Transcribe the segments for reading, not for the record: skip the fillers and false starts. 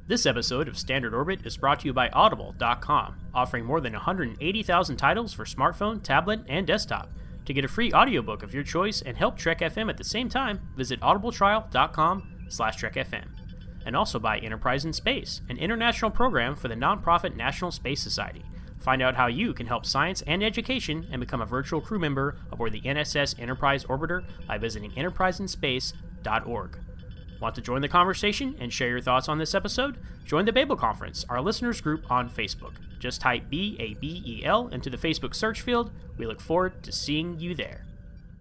This episode of Standard Orbit is brought to you by Audible.com, offering more than 180,000 titles for smartphone, tablet, and desktop. To get a free audiobook of your choice and help Trek FM at the same time, visit audibletrial.com/trekfm. And also by Enterprise in Space, an international program for the nonprofit National Space Society. Find out how you can help science and education and become a virtual crew member aboard the NSS Enterprise Orbiter by visiting enterpriseinspace.org. Want to join the conversation and share your thoughts on this episode? Join the Babel Conference, our listeners group on Facebook. Just type BABEL into the Facebook search field. We look forward to seeing you there.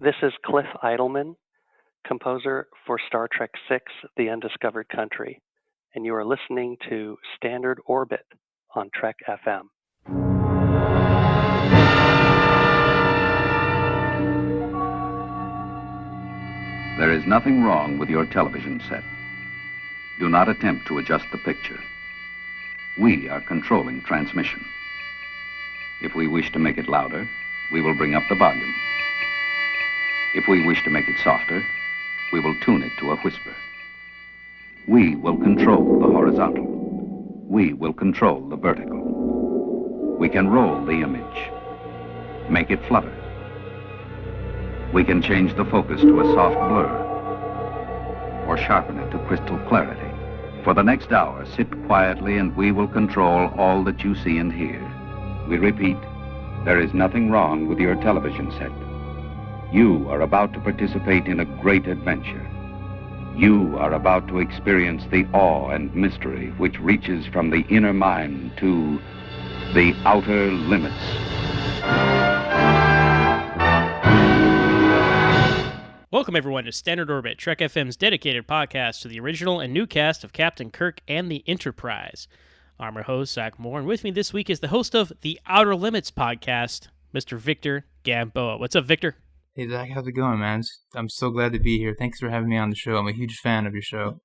This is Cliff Eidelman, composer for Star Trek VI, The Undiscovered Country, and you are listening to Standard Orbit on Trek FM. There is nothing wrong with your television set. Do not attempt to adjust the picture. We are controlling transmission. If we wish to make it louder, we will bring up the volume. If we wish to make it softer, we will tune it to a whisper. We will control the horizontal. We will control the vertical. We can roll the image, make it flutter. We can change the focus to a soft blur or sharpen it to crystal clarity. For the next hour, sit quietly and we will control all that you see and hear. We repeat, there is nothing wrong with your television set. You are about to participate in a great adventure. You are about to experience the awe and mystery which reaches from the inner mind to the outer limits. Welcome, everyone, to Standard Orbit, Trek FM's dedicated podcast to the original and new cast of Captain Kirk and the Enterprise. I'm your host, Zach Moore, and with me this week is the host of the Outer Limits podcast, Mr. Victor Gamboa. What's up, Victor? Hey, Zach, how's it going, man? I'm so glad to be here. Thanks for having me on the show. I'm a huge fan of your show.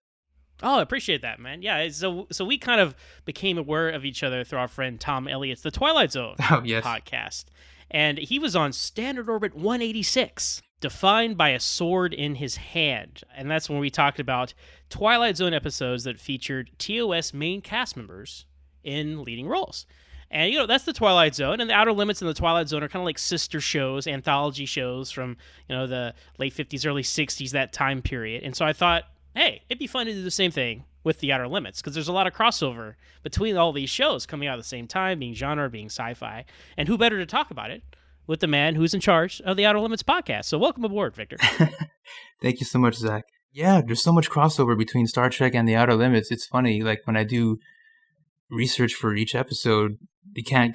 Oh, I appreciate that, man. Yeah, so we kind of became aware of each other through our friend Tom Elliott's The Twilight Zone podcast. And he was on Standard Orbit 186. Defined by a sword in his hand. And that's when we talked about Twilight Zone episodes that featured TOS main cast members in leading roles. And, you know, that's the Twilight Zone, and the Outer Limits and the Twilight Zone are kind of like sister shows, anthology shows from, you know, the late 50s, early 60s, that time period. And so I thought, hey, it'd be fun to do the same thing with the Outer Limits, because there's a lot of crossover between all these shows coming out at the same time, being genre, being sci-fi. And who better to talk about it with the man who's in charge of the Outer Limits podcast. So welcome aboard, Victor. Thank you so much, Zach. Yeah, there's so much crossover between Star Trek and the Outer Limits. It's funny, like when I do research for each episode, you can't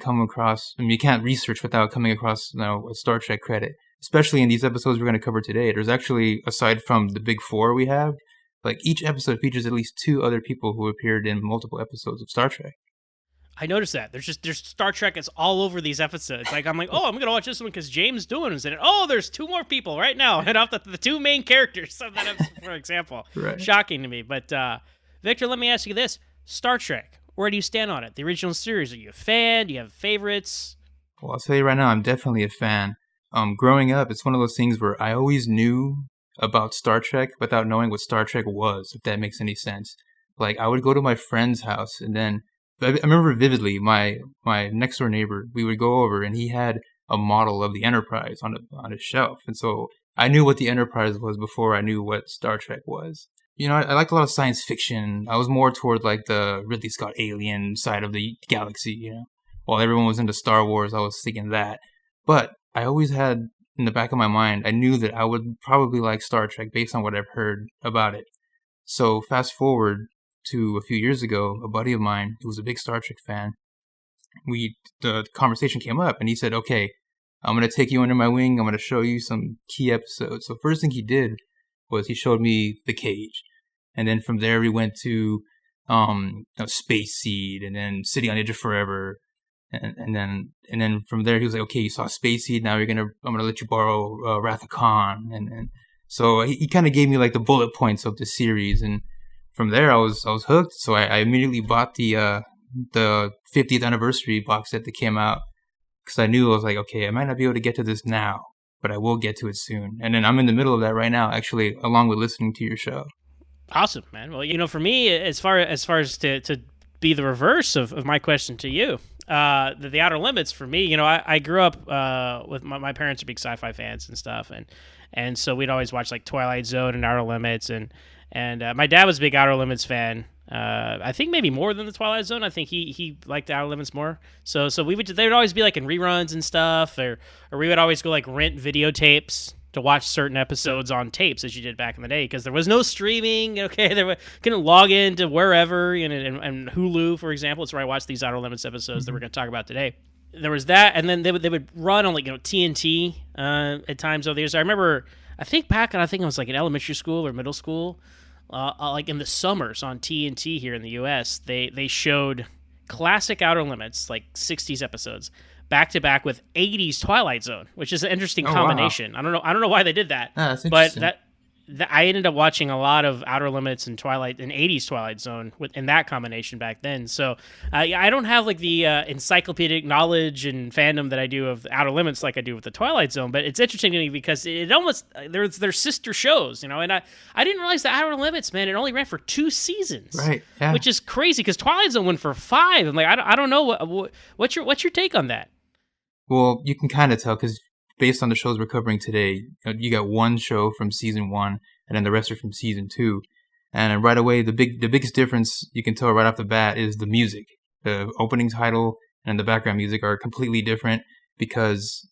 research without coming across, you know, a Star Trek credit. Especially in these episodes we're going to cover today. There's actually, aside from the big four we have, like each episode features at least two other people who appeared in multiple episodes of Star Trek. I noticed that. There's Star Trek is all over these episodes. Like, I'm like, oh, I'm going to watch this one because James Doohan is in it. Oh, there's two more people right now. And off the two main characters of that episode, for example. Right. Shocking to me. But, Victor, let me ask you this. Star Trek, where do you stand on it? The original series, are you a fan? Do you have favorites? Well, I'll tell you right now, I'm definitely a fan. Growing up, it's one of those things where I always knew about Star Trek without knowing what Star Trek was, if that makes any sense. Like, I would go to my friend's house, and then I remember vividly my next door neighbor, we would go over and he had a model of the Enterprise on his shelf. And so I knew what the Enterprise was before I knew what Star Trek was. You know, I liked a lot of science fiction. I was more toward like the Ridley Scott alien side of the galaxy, you know. While everyone was into Star Wars, I was thinking that. But I always had in the back of my mind, I knew that I would probably like Star Trek based on what I've heard about it. So fast forward to a few years ago, a buddy of mine who was a big Star Trek fan, the conversation came up and he said, okay, I'm going to take you under my wing. I'm going to show you some key episodes. So first thing he did was he showed me The Cage. And then from there we went to Space Seed, and then City on the Edge of Forever. And then from there he was like, okay, you saw Space Seed. Now I'm going to let you borrow Wrath of Khan. And so he kind of gave me like the bullet points of the series. And from there, I was hooked, so I immediately bought the 50th anniversary box set that came out, because I knew, I was like, okay, I might not be able to get to this now, but I will get to it soon. And then I'm in the middle of that right now, actually, along with listening to your show. Awesome, man. Well, for me, as far as to be the reverse of my question to you, the Outer Limits for me, I grew up with my parents are big sci-fi fans and stuff, and so we'd always watch like Twilight Zone and Outer Limits, and my dad was a big Outer Limits fan. I think maybe more than the Twilight Zone. I think he liked the Outer Limits more. So they would always be like in reruns and stuff, or we would always go like rent videotapes to watch certain episodes on tapes, as you did back in the day, because there was no streaming. Okay, couldn't log into wherever, and Hulu, for example. It's where I watched these Outer Limits episodes that we're going to talk about today. There was that, and then they would run on like TNT at times over the years. I remember, I think it was like in elementary school or middle school, like in the summers on TNT here in the U.S. They showed classic Outer Limits, like 60s episodes, back to back with 80s Twilight Zone, which is an interesting combination. Wow. I don't know why they did that. That's interesting. But I ended up watching a lot of Outer Limits and 80s Twilight Zone in that combination back then. So I don't have like the encyclopedic knowledge and fandom that I do of Outer Limits like I do with the Twilight Zone. But it's interesting to me because it almost they're sister shows, and I didn't realize the Outer Limits, man, it only ran for 2 seasons, right? Yeah. Which is crazy because Twilight Zone went for 5. I'm like, I don't know what's your take on that? Well, you can kind of tell because based on the shows we're covering today, you got one show from season 1, and then the rest are from season 2. And right away, the biggest difference you can tell right off the bat is the music. The opening title and the background music are completely different because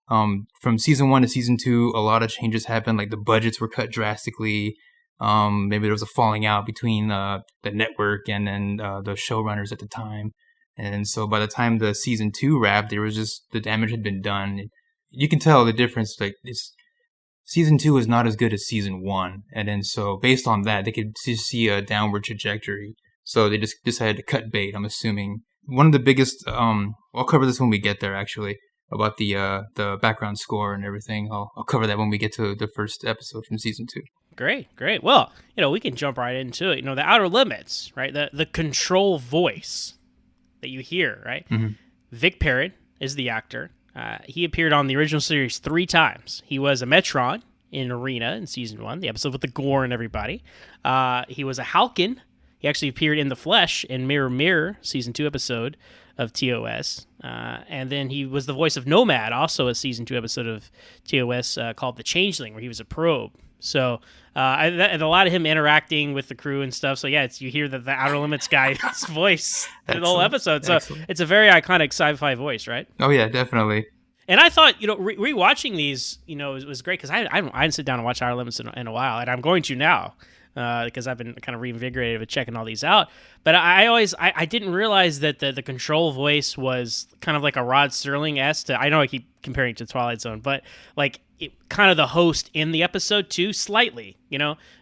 from season 1 to season 2, a lot of changes happened. Like the budgets were cut drastically. Maybe there was a falling out between the network and then the showrunners at the time. And so by the time the season 2 wrapped, there was just the damage had been done. You can tell the difference. Like season 2 is not as good as season 1, and then so based on that, they could just see a downward trajectory. So they just decided to cut bait. I'm assuming one of the biggest. I'll cover this when we get there. Actually, about the background score and everything. I'll cover that when we get to the first episode from season 2. Great. Well, we can jump right into it. The Outer Limits, right? The control voice that you hear, right? Mm-hmm. Vic Perrin is the actor. He appeared on the original series 3 times. He was a Metron in Arena in season 1, the episode with the gore and everybody. He was a Halkin. He actually appeared in the flesh in Mirror Mirror, season 2 episode of TOS. And then he was the voice of Nomad, also a season 2 episode of TOS called The Changeling, where he was a probe. So and a lot of him interacting with the crew and stuff. So yeah, you hear the Outer Limits guy's voice in the whole episode. So it's a very iconic sci-fi voice, right? Oh yeah, definitely. And I thought, rewatching these, was great because I didn't sit down and watch Outer Limits in a while, and I'm going to now because I've been kind of reinvigorated with checking all these out. But I didn't realize that the control voice was kind of like a Rod Serling-esque. I know I keep comparing it to Twilight Zone, but like kind of the host in the episode too, slightly.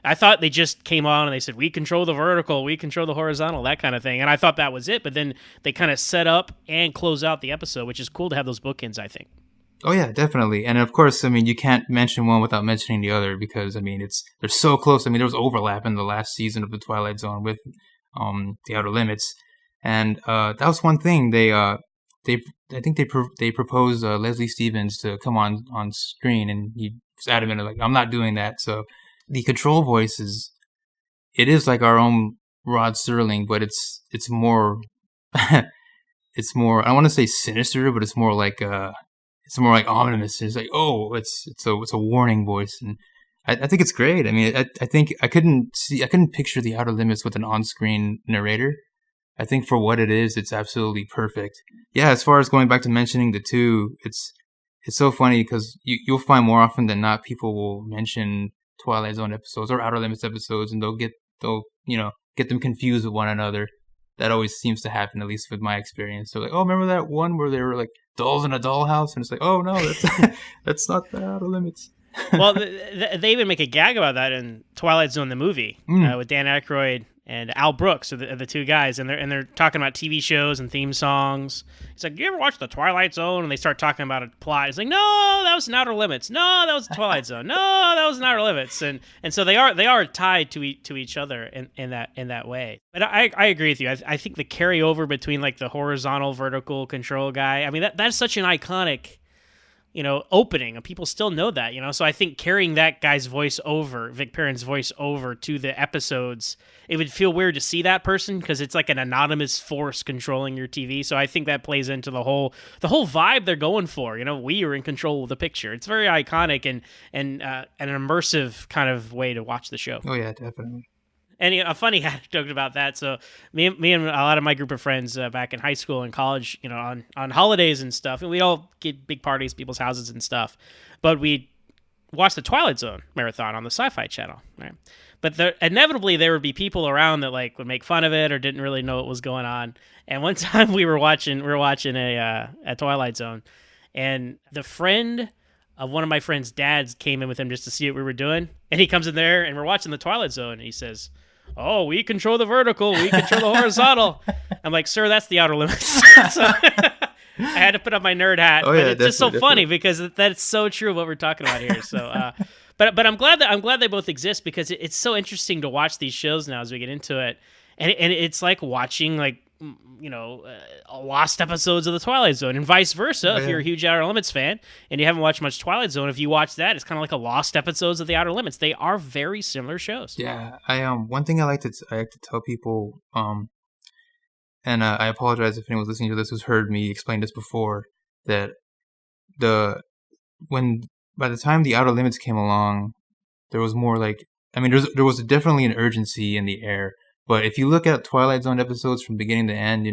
I thought they just came on and they said, we control the vertical, we control the horizontal, that kind of thing. And I thought that was it. But then they kind of set up and close out the episode, which is cool to have those bookends, I think. Oh yeah, definitely. And of course, you can't mention one without mentioning the other because they're so close. There was overlap in the last season of the Twilight Zone with the Outer Limits, and that was one thing I think they proposed Leslie Stevens to come on screen, and he was adamant like, I'm not doing that. So the control voice is like our own Rod Serling, but it's more it's more, I don't want to say sinister, but it's more like ominous. It's like, oh, it's a warning voice, and I think it's great. I think I couldn't picture the Outer Limits with an on-screen narrator. I think for what it is, it's absolutely perfect. Yeah, as far as going back to mentioning the 2, it's so funny because you'll find more often than not people will mention Twilight Zone episodes or Outer Limits episodes, and they'll get them confused with one another. That always seems to happen, at least with my experience. They're like, oh, remember that one where they were like dolls in a dollhouse? And it's like, oh no, that's not the Outer Limits. Well, they even make a gag about that in Twilight Zone the movie with Dan Aykroyd and Al Brooks are the 2 guys, and they're talking about TV shows and theme songs. It's like, you ever watch the Twilight Zone? And they start talking about a plot. It's like, no, that was an Outer Limits. No, that was the Twilight Zone. No, that was an Outer Limits. And so they are tied to each other in that way. But I agree with you. I think the carryover between like the horizontal vertical control guy. That's such an iconic opening, and people still know that, So I think carrying that guy's voice over, Vic Perrin's voice over to the episodes, it would feel weird to see that person because it's like an anonymous force controlling your TV. So I think that plays into the whole vibe they're going for. We are in control of the picture. It's very iconic and an immersive kind of way to watch the show. Oh yeah, definitely. And a funny anecdote about that. So me and a lot of my group of friends back in high school and college, on holidays and stuff, and we all get big parties, people's houses and stuff. But we watched the Twilight Zone marathon on the Sci-Fi Channel, right? But inevitably there would be people around that would make fun of it or didn't really know what was going on. And one time we were watching a Twilight Zone, and the friend of one of my friend's dads came in with him just to see what we were doing. And he comes in there and we're watching the Twilight Zone, and he says, "Oh, we control the vertical, we control the horizontal." I'm like, "Sir, that's the outer limits." So I had to put up my nerd hat. Oh, but yeah, it's just so funny because that's so true of what we're talking about here. So, but I'm glad they both exist because it's so interesting to watch these shows now as we get into it, and it's like watching lost episodes of the Twilight Zone, and vice versa. If you're a huge Outer Limits fan and you haven't watched much Twilight Zone, if you watch that, it's kind of like a lost episodes of the Outer Limits. They are very similar shows. Yeah, one thing I like to tell people, and I apologize if anyone's listening to this who's heard me explain this before, that by the time the Outer Limits came along, there was more there was definitely an urgency in the air. But if you look at Twilight Zone episodes from beginning to end,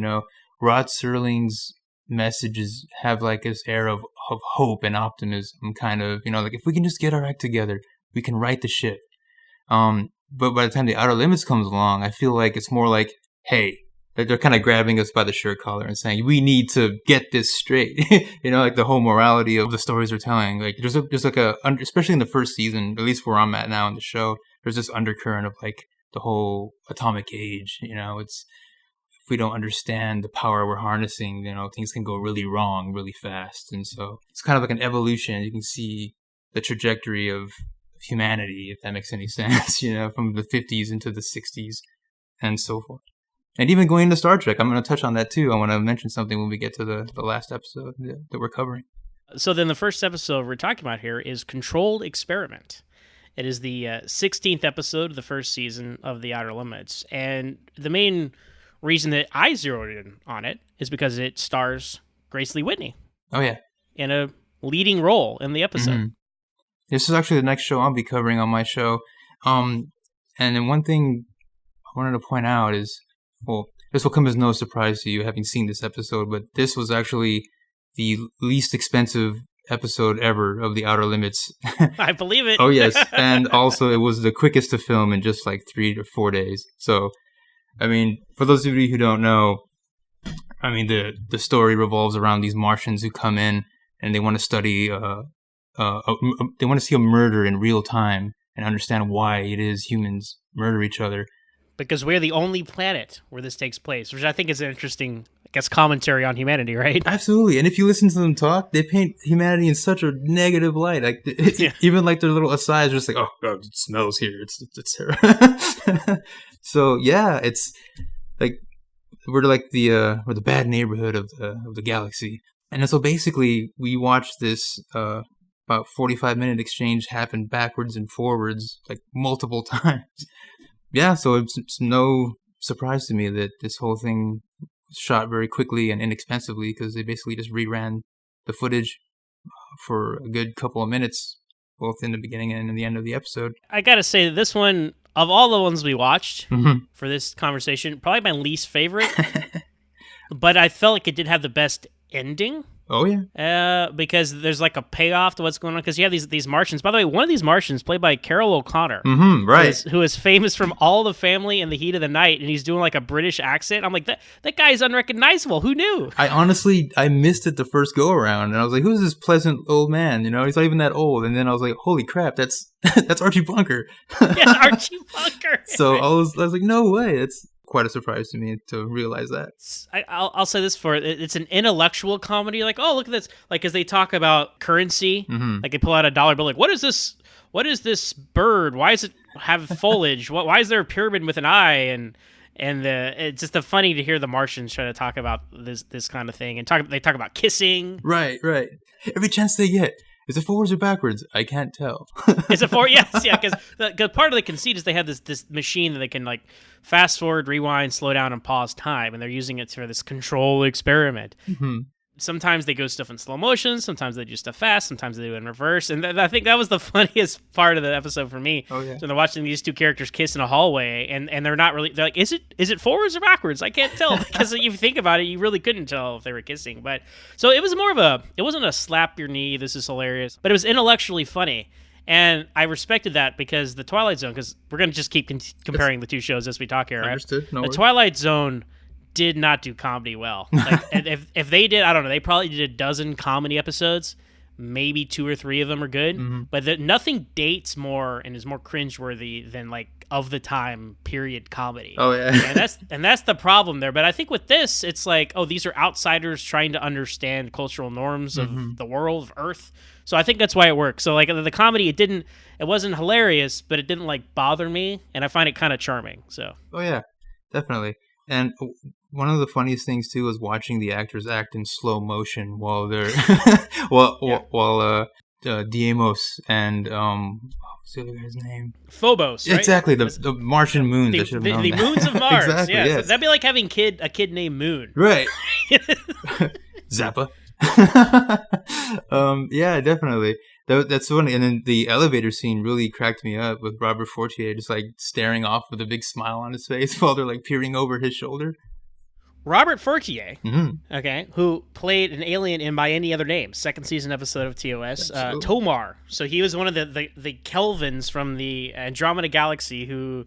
Rod Serling's messages have this air of hope and optimism, kind of, if we can just get our act together, we can right the ship. But by the time the Outer Limits comes along, I feel like it's more like, hey, they're kind of grabbing us by the shirt collar and saying, we need to get this straight. The whole morality of the stories they're telling. There's especially in the first season, at least where I'm at now in the show, there's this undercurrent of the whole atomic age. It's, if we don't understand the power we're harnessing, things can go really wrong really fast. And so it's kind of like an evolution. You can see the trajectory of humanity, if that makes any sense, from the 50s into the 60s and so forth. And even going into Star Trek, I'm going to touch on that too. I want to mention something when we get to the last episode that we're covering. So then the first episode we're talking about here is Controlled Experiment. It is the 16th episode of the first season of The Outer Limits. And the main reason that I zeroed in on it is because it stars Grace Lee Whitney. Oh, yeah. In a leading role in the episode. Mm-hmm. This is actually the next show I'll be covering on my show. And then one thing I wanted to point out is, well, this will come as no surprise to you having seen this episode, but this was actually the least expensive episode ever of The Outer Limits. I believe it. Oh, yes. And also it was the quickest to film in just 3 to 4 days. So, for those of you who don't know, the story revolves around these Martians who come in and they want to study, they want to see a murder in real time and understand why it is humans murder each other. Because we're the only planet where this takes place, which I think is an interesting, commentary on humanity, right? Absolutely. And if you listen to them talk, they paint humanity in such a negative light. Even their little asides are just oh, God, it smells here. It's terrible. So yeah, it's we're the bad neighborhood of the galaxy. And so basically we watched this about 45-minute exchange happen backwards and forwards multiple times. Yeah, so it's no surprise to me that this whole thing was shot very quickly and inexpensively because they basically just reran the footage for a good couple of minutes, both in the beginning and in the end of the episode. I gotta say, this one, of all the ones we watched for this conversation, probably my least favorite, but I felt like it did have the best ending. Oh, yeah. Because there's a payoff to what's going on. Because you have these Martians. By the way, one of these Martians, played by Carol O'Connor, right, who is famous from All the Family and The Heat of the Night, and he's doing a British accent. I'm like, that guy is unrecognizable. Who knew? I missed it the first go around, and I was like, who's this pleasant old man? He's not even that old. And then I was like, holy crap, that's Archie Bunker. Yeah, Archie Bunker. So I was like, no way. It's quite a surprise to me to realize that. I'll say this it's an intellectual comedy. Oh, look at this. As they talk about currency, they pull out a dollar bill. What is this? What is this bird? Why does it have foliage? Why is there a pyramid with an eye? And it's just funny to hear the Martians try to talk about this kind of thing, and they talk about kissing. Right. Every chance they get. Is it forwards or backwards? I can't tell. Is it forward? Yes, yeah. Because part of the conceit is they have this machine that they can like fast forward, rewind, slow down, and pause time, and they're using it for this control experiment. Mm-hmm. Sometimes they go stuff in slow motion, sometimes they do stuff fast, sometimes they do it in reverse. And I think that was the funniest part of the episode for me. Oh, yeah. So they're watching these two characters kiss in a hallway, and they're not really, they're like, is it forwards or backwards? I can't tell. Because if you think about it, you really couldn't tell if they were kissing. But so it was more of it wasn't a slap your knee, this is hilarious, but it was intellectually funny. And I respected that because the Twilight Zone, because we're going to just keep comparing the two shows as we talk here, right? Understood. No the worries. Twilight Zone did not do comedy well. Like, if they did, I don't know, they probably did a dozen comedy episodes. Maybe 2 or 3 of them are good, but nothing dates more and is more cringeworthy than like of the time period comedy. Oh yeah, and that's the problem there. But I think with this, it's like, oh, these are outsiders trying to understand cultural norms of the world of Earth. So I think that's why it works. So like the comedy, it wasn't hilarious, but it didn't like bother me, and I find it kind of charming. So oh yeah, definitely. And one of the funniest things too was watching the actors act in slow motion while they're while Deimos and what's the other guy's name? Phobos, right? Exactly, the Martian moons. The moons of Mars. Exactly, yeah, yes. that'd be like having a kid named Moon. Right. Zappa. Yeah, definitely. That's funny. And then the elevator scene really cracked me up with Robert Fortier just like staring off with a big smile on his face while they're like peering over his shoulder. Robert Fortier, okay, who played an alien in By Any Other Name, second season episode of TOS, Tomar. So he was one of the Kelvins from the Andromeda Galaxy who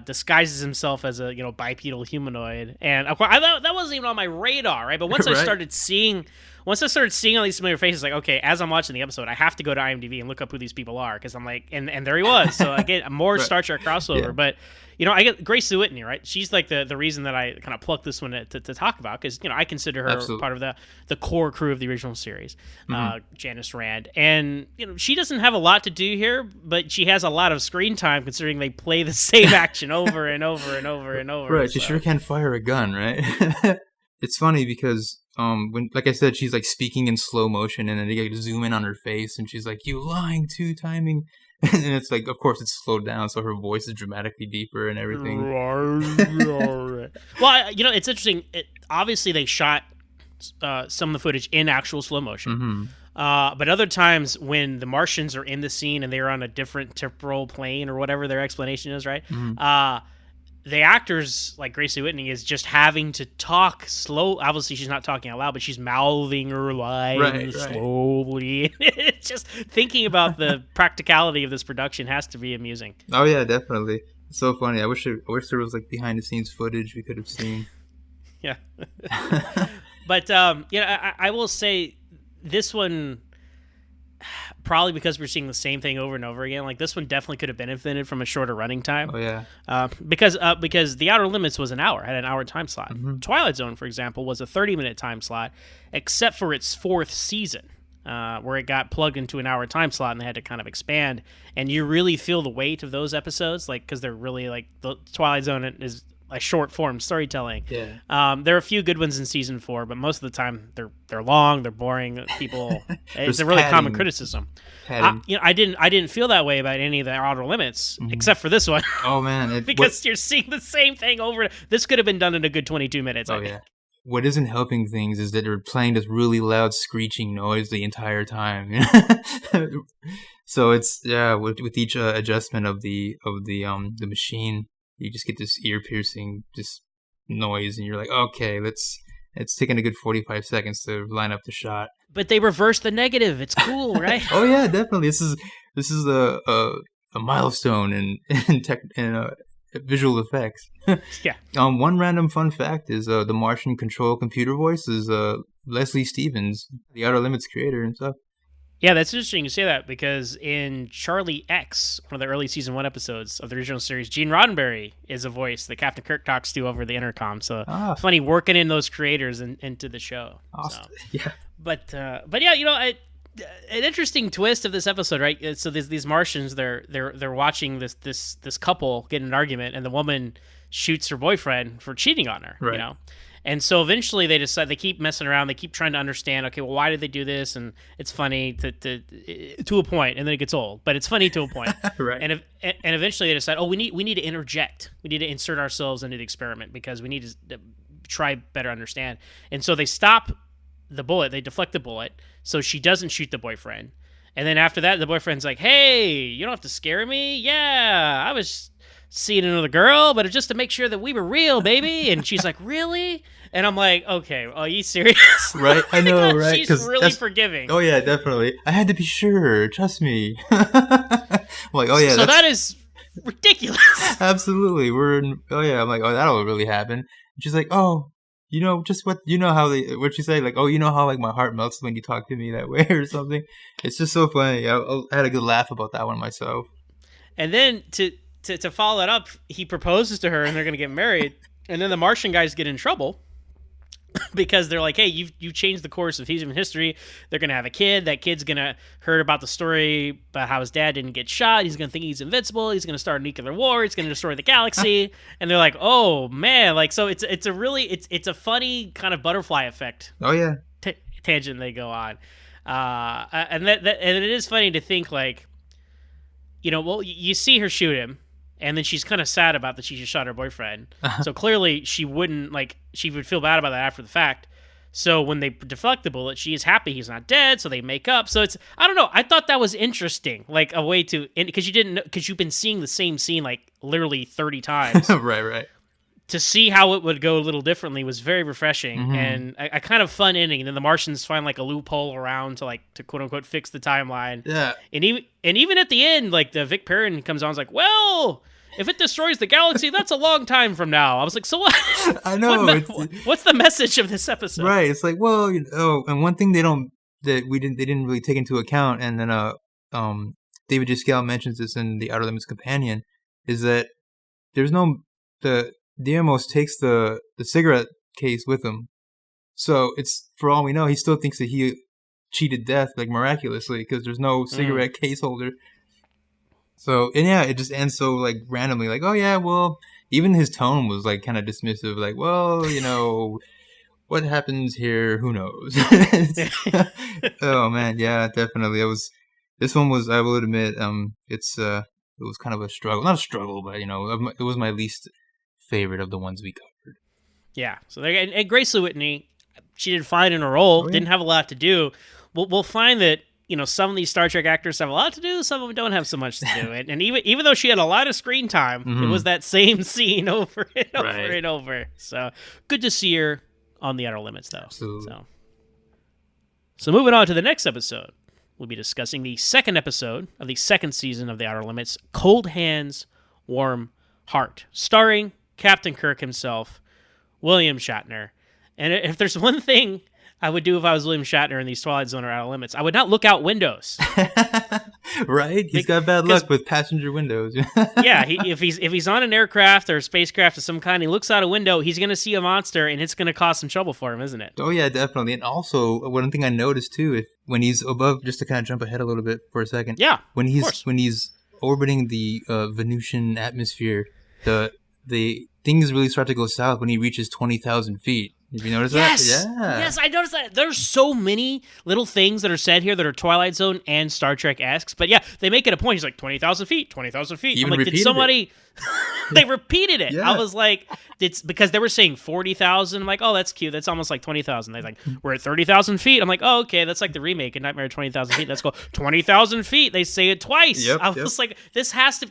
disguises himself as a bipedal humanoid. And of course, that wasn't even on my radar, right? But once I started seeing all these familiar faces, like, okay, as I'm watching the episode, I have to go to IMDb and look up who these people are, because I'm like, and there he was. So I get more Star Trek crossover. Yeah. But I get Grace Whitney, right? She's like the reason that I kind of plucked this one to talk about, because I consider her Absolutely. part of the core crew of the original series, Janice Rand, and she doesn't have a lot to do here, but she has a lot of screen time considering they play the same action over and over and over and over. Right, she sure can fire a gun, right? It's funny because when, like I said, she's like speaking in slow motion, and then they like zoom in on her face, and she's like, "You lying, two timing." And it's like, of course, it's slowed down, so her voice is dramatically deeper and everything. Well, it's interesting. Obviously, they shot some of the footage in actual slow motion. But other times when the Martians are in the scene and they're on a different temporal plane or whatever their explanation is, right? The actors, like Gracie Whitney, is just having to talk slow. Obviously, she's not talking out loud, but she's mouthing her lines slowly. It's just thinking about the practicality of this production has to be amusing. Oh yeah, definitely. It's so funny. I wish there was like behind the scenes footage we could have seen. Yeah. But I will say this one, probably because we're seeing the same thing over and over again, like this one definitely could have benefited from a shorter running time. Oh yeah. Because The Outer Limits was had an hour time slot. Twilight Zone, for example, was a 30-minute time slot, except for its 4th season, where it got plugged into an hour time slot and they had to kind of expand. And you really feel the weight of those episodes, like, because they're really like, the Twilight Zone is like short form storytelling. Yeah. There are a few good ones in season 4, but most of the time they're long, they're boring. People, it's a really common criticism. I didn't feel that way about any of the Outer Limits, except for this one. Oh man, because you're seeing the same thing over. This could have been done in a good 22 minutes. Oh yeah. What isn't helping things is that they're playing this really loud screeching noise the entire time. So it's with each adjustment of the machine, you just get this ear-piercing just noise, and you're like, okay, it's taking a good 45 seconds to line up the shot. But they reverse the negative. It's cool, right? Oh yeah, definitely. This is a milestone in visual effects. Yeah. One random fun fact is the Martian control computer voice is Leslie Stevens, the Outer Limits creator and stuff. Yeah, that's interesting you say that, because in Charlie X, one of the early season 1 episodes of the original series, Gene Roddenberry is a voice that Captain Kirk talks to over the intercom. So it's funny working in those creators into the show. Awesome. So. Yeah. But yeah, an interesting twist of this episode, right? So these Martians, they're watching this couple get in an argument, and the woman shoots her boyfriend for cheating on her, right. you know? And so eventually they decide, they keep messing around. They keep trying to understand, okay, well, why did they do this? And it's funny to a point, and then it gets old, but it's funny to a point. Right. And eventually they decide, oh, we need to interject. We need to insert ourselves into the experiment because we need to try better understand. And so they stop the bullet. They deflect the bullet so she doesn't shoot the boyfriend. And then after that, the boyfriend's like, hey, you don't have to scare me. Yeah, I was seeing another girl, but it's just to make sure that we were real, baby. And she's like, really? And I'm like, okay, are you serious? Right, I know, right? She's really forgiving. Oh yeah, definitely. I had to be sure. Trust me. I'm like, oh yeah. So that is ridiculous. Absolutely. Oh yeah. I'm like, oh, that'll really happen. And she's like, oh, you know, just what what'd she say? Like, oh, you know how like my heart melts when you talk to me that way or something. It's just so funny. I had a good laugh about that one myself. And then to follow it up, he proposes to her and they're going to get married. And then the Martian guys get in trouble because they're like, hey, you've changed the course of human history. They're going to have a kid. That kid's going to hear about the story about how his dad didn't get shot. He's going to think he's invincible. He's going to start a nuclear war. He's going to destroy the galaxy. And they're like, oh, man. Like, so it's a funny kind of butterfly effect. Oh, yeah. Tangent they go on. And it is funny to think like, you know, well, you see her shoot him. And then she's kind of sad about that she just shot her boyfriend. So clearly she would feel bad about that after the fact. So when they deflect the bullet, she is happy he's not dead. So they make up. So I don't know. I thought that was interesting. Like a way to, because you've been seeing the same scene like literally 30 times. Right. To see how it would go a little differently was very refreshing. Mm-hmm. And a kind of fun ending. And then the Martians find like a loophole around to quote unquote fix the timeline. Yeah. And even at the end, like the Vic Perrin comes on and is like, well, if it destroys the galaxy, that's a long time from now. I was like, so what? I know. What's the message of this episode? Right. It's like, well, you know, and one thing they didn't really take into account, and then David J. Scal mentions this in the Outer Limits Companion, is that Deimos takes the cigarette case with him. So it's, for all we know, he still thinks that he cheated death like miraculously because there's no cigarette case holder. So, and yeah, it just ends so like randomly, like, oh yeah, well, even his tone was like kind of dismissive, like, well, you know, what happens here, who knows? Oh man, yeah, definitely. This one was, I will admit, it was kind of a struggle, not a struggle, but you know, it was my least favorite of the ones we covered. Yeah. So and Grace Lee Whitney, she did fine in her role, didn't have a lot to do. We'll find that, you know, some of these Star Trek actors have a lot to do, some of them don't have so much to do. And even though she had a lot of screen time, It was that same scene over and over and over. So good to see her on the Outer Limits, though. Absolutely. So moving on to the next episode, we'll be discussing the second episode of the second season of the Outer Limits, Cold Hands, Warm Heart, starring Captain Kirk himself, William Shatner. And if there's one thing I would do if I was William Shatner in these Twilight Zone or Outer Limits, I would not look out windows. Right? He's got bad luck with passenger windows. Yeah, if he's on an aircraft or a spacecraft of some kind, he looks out a window, he's going to see a monster, and it's going to cause some trouble for him, isn't it? Oh yeah, definitely. And also, one thing I noticed too, when he's above, just to kind of jump ahead a little bit for a second. Yeah, when he's orbiting the Venusian atmosphere, the things really start to go south when he reaches 20,000 feet. Have you noticed that? Yeah. Yes, I noticed that. There's so many little things that are said here that are Twilight Zone and Star Trek-esque. But yeah, they make it a point. He's like, 20,000 feet, 20,000 feet. I'm like, did somebody... They repeated it. Yeah. I was like, it's because they were saying 40,000. I'm like, oh, that's cute. That's almost like 20,000. They're like, we're at 30,000 feet. I'm like, oh, okay. That's like the remake of Nightmare at 20,000 feet. Let's go 20,000 feet. They say it twice. Yep, I was like,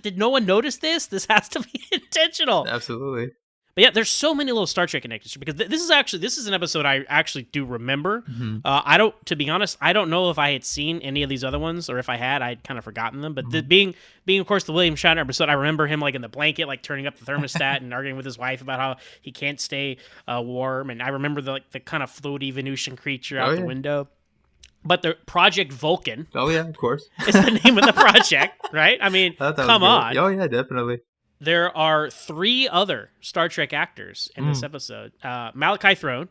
did no one notice this? This has to be intentional. Absolutely. But yeah, there's so many little Star Trek connections because this is an episode I actually do remember. Mm-hmm. To be honest, I don't know if I had seen any of these other ones, or if I had, I'd kind of forgotten them. But being of course the William Shatner episode, I remember him like in the blanket, like turning up the thermostat and arguing with his wife about how he can't stay warm. And I remember the kind of floaty Venusian creature out the window. But the Project Vulcan. Oh yeah, of course. Is the name of the project, right? I mean, come on. Oh yeah, definitely. There are 3 other Star Trek actors in this episode. Malachi Throne,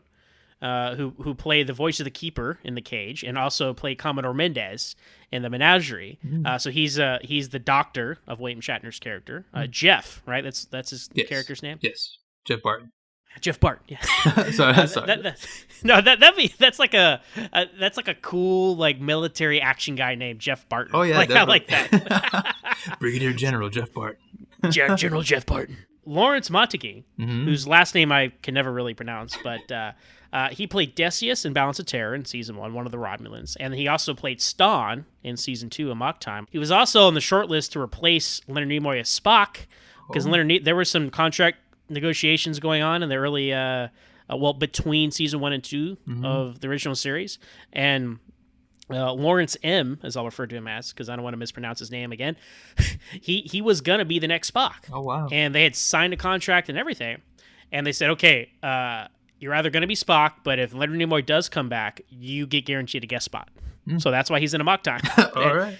who played the voice of the Keeper in The Cage, and also played Commodore Mendez in The Menagerie. So he's the doctor of William Shatner's character, Jeff. Right, that's his character's name. Yes, Jeff Barton. Jeff Barton. Yeah. sorry. That's like a cool like military action guy named Jeff Barton. Oh yeah, like, I like that. Brigadier General Jeff Barton. General Jeff Barton. Lawrence Montague, whose last name I can never really pronounce, but he played Decius in Balance of Terror in Season 1, one of the Romulans, and he also played Stonn in Season 2, Amok Time. He was also on the short list to replace Leonard Nimoy as Spock, because there were some contract negotiations going on in the early, between Season 1 and 2 of the original series, and Lawrence M, as I'll refer to him as, because I don't want to mispronounce his name again, he was going to be the next Spock. Oh, wow. And they had signed a contract and everything, and they said, okay, you're either going to be Spock, but if Leonard Nimoy does come back, you get guaranteed a guest spot. So that's why he's in Amok Time. All right.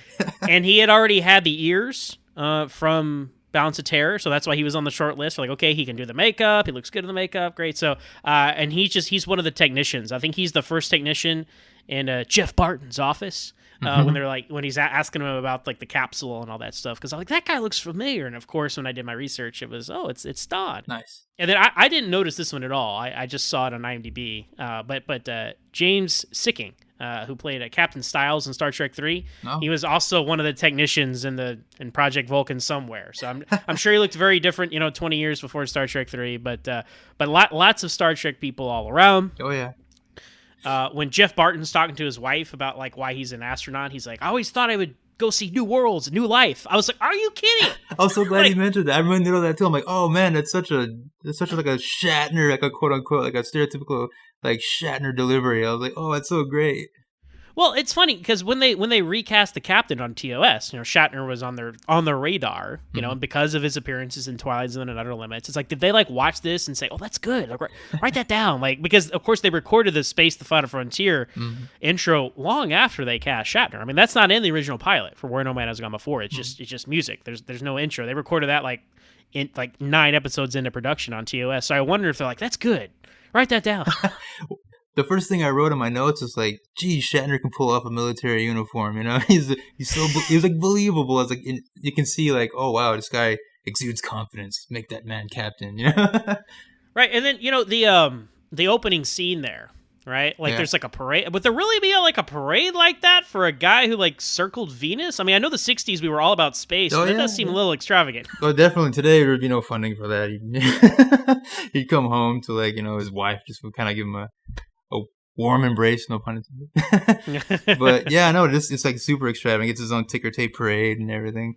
And he had already had the ears from Balance of Terror, so that's why he was on the short list. Like, okay, he can do the makeup, he looks good in the makeup, great. So, and he's one of the technicians. I think he's the first technician in Jeff Barton's office when he's asking him about like the capsule and all that stuff. Because I'm like, that guy looks familiar. And of course, when I did my research, it was it's Stonn. Nice. And then I didn't notice this one at all. I just saw it on IMDb. But James Sicking, who played Captain Styles in Star Trek 3. Oh. He was also one of the technicians in Project Vulcan somewhere. So I'm sure he looked very different, 20 years before Star Trek 3. But lots of Star Trek people all around. Oh yeah. When Jeff Barton's talking to his wife about like why he's an astronaut, he's like, I always thought I would go see new worlds, new life. I was like, are you kidding? I was so glad he mentioned that. I remember that too. I'm like, oh man, that's such like a Shatner, like a quote unquote, like a stereotypical like Shatner delivery. I was like, oh, that's so great. Well, it's funny because when they recast the captain on TOS, Shatner was on their radar, and because of his appearances in Twilight Zone and Outer Limits, it's like, did they like watch this and say, oh, that's good, like, write that down, like, because of course they recorded the Space: The Final Frontier intro long after they cast Shatner. I mean, that's not in the original pilot for Where No Man Has Gone Before. It's just music. There's no intro. They recorded that like 9 episodes into production on TOS. So I wonder if they're like, that's good, write that down. The first thing I wrote in my notes is like, "Geez, Shatner can pull off a military uniform." He's like believable. It's like you can see like, oh wow, this guy exudes confidence. Make that man captain. Right, and then the opening scene there, right? Like there's like a parade. Would there really be a parade like that for a guy who like circled Venus? I mean, I know the '60s we were all about space, but it does seem a little extravagant. Oh, definitely. Today there would be no funding for that. He'd come home to like his wife just would kind of give him a warm embrace, no pun intended. But yeah, no, it's like super extravagant. It's his own ticker tape parade and everything.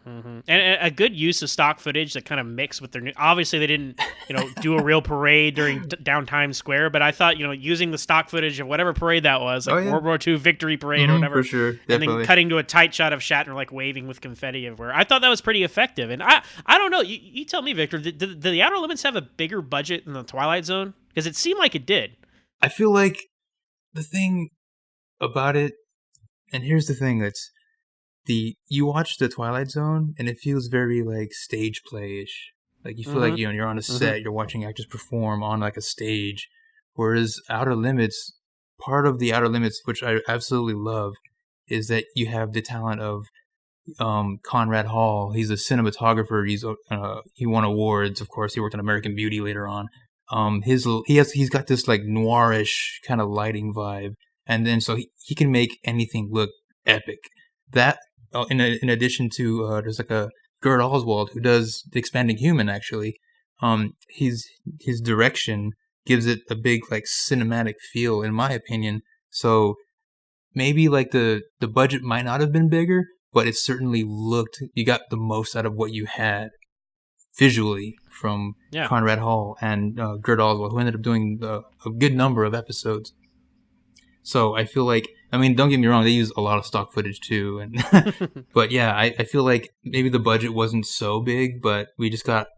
And a good use of stock footage that kind of mixed with their new. Obviously, they didn't, do a real parade during down Times Square. But I thought, using the stock footage of whatever parade that was, like World War II victory parade or whatever, for sure, definitely. And then cutting to a tight shot of Shatner like waving with confetti everywhere. I thought that was pretty effective. And I don't know. You tell me, Victor. Did the Outer Limits have a bigger budget than the Twilight Zone? Because it seemed like it did. I feel like the thing about it, and here's the thing, you watch the Twilight Zone and it feels very like stage play-ish. Like you feel like you're on a set, you're watching actors perform on like a stage. Whereas Outer Limits, part of the Outer Limits, which I absolutely love, is that you have the talent of Conrad Hall. He's a cinematographer. He won awards. Of course, he worked on American Beauty later on. He's got this like noirish kind of lighting vibe, and then so he can make anything look epic. That in addition to there's like a Gert Oswald who does The Expanding Human actually. His direction gives it a big like cinematic feel in my opinion. So maybe like the budget might not have been bigger, but it certainly you got the most out of what you had visually from Conrad Hall and Gert Oswald, who ended up doing a good number of episodes. So I feel like, I mean, don't get me wrong, they use a lot of stock footage too, but yeah, I feel like maybe the budget wasn't so big, but we just got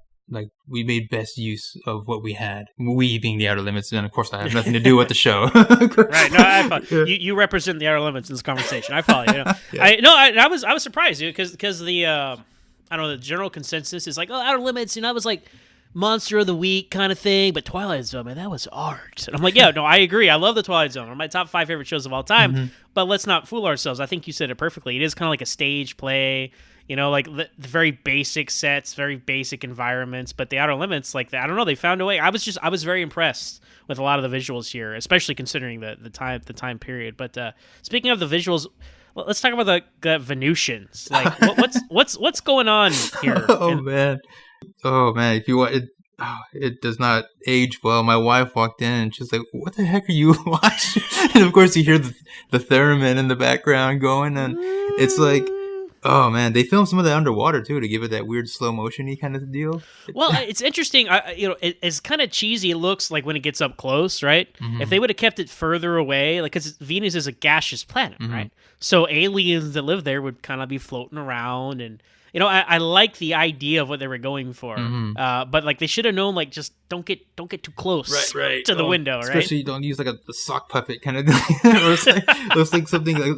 we made best use of what we had. We being the Outer Limits, and of course, I have nothing to do with the show. Right? No, I follow. You represent the Outer Limits in this conversation. I follow you. I was surprised because the I don't know, the general consensus is like, oh, Outer Limits, I was like, monster of the week kind of thing, but Twilight Zone, man, that was art. And I'm like, yeah, no, I agree. I love the Twilight Zone. One of my top 5 favorite shows of all time. Mm-hmm. But let's not fool ourselves. I think you said it perfectly. It is kind of like a stage play, like the very basic sets, very basic environments. But the Outer Limits, like I don't know, they found a way. I was very impressed with a lot of the visuals here, especially considering the time period. But speaking of the visuals, let's talk about the Venusians. Like, what's going on here? Oh man, if you want it does not age well. My wife walked in and she's like, "What the heck are you watching?" And of course, you hear the theremin in the background going, and it's like, oh man, they filmed some of that underwater too to give it that weird slow motion-y kind of deal. Well, it's interesting. It's kind of cheesy. It looks like when it gets up close, right? Mm-hmm. If they would have kept it further away, like because Venus is a gaseous planet, mm-hmm. right? So aliens that live there would kind of be floating around, and I like the idea of what they were going for. Mm-hmm. But like they should have known, like just don't get too close to the window, right? Especially don't use like a sock puppet kind of thing. Or it looks like something like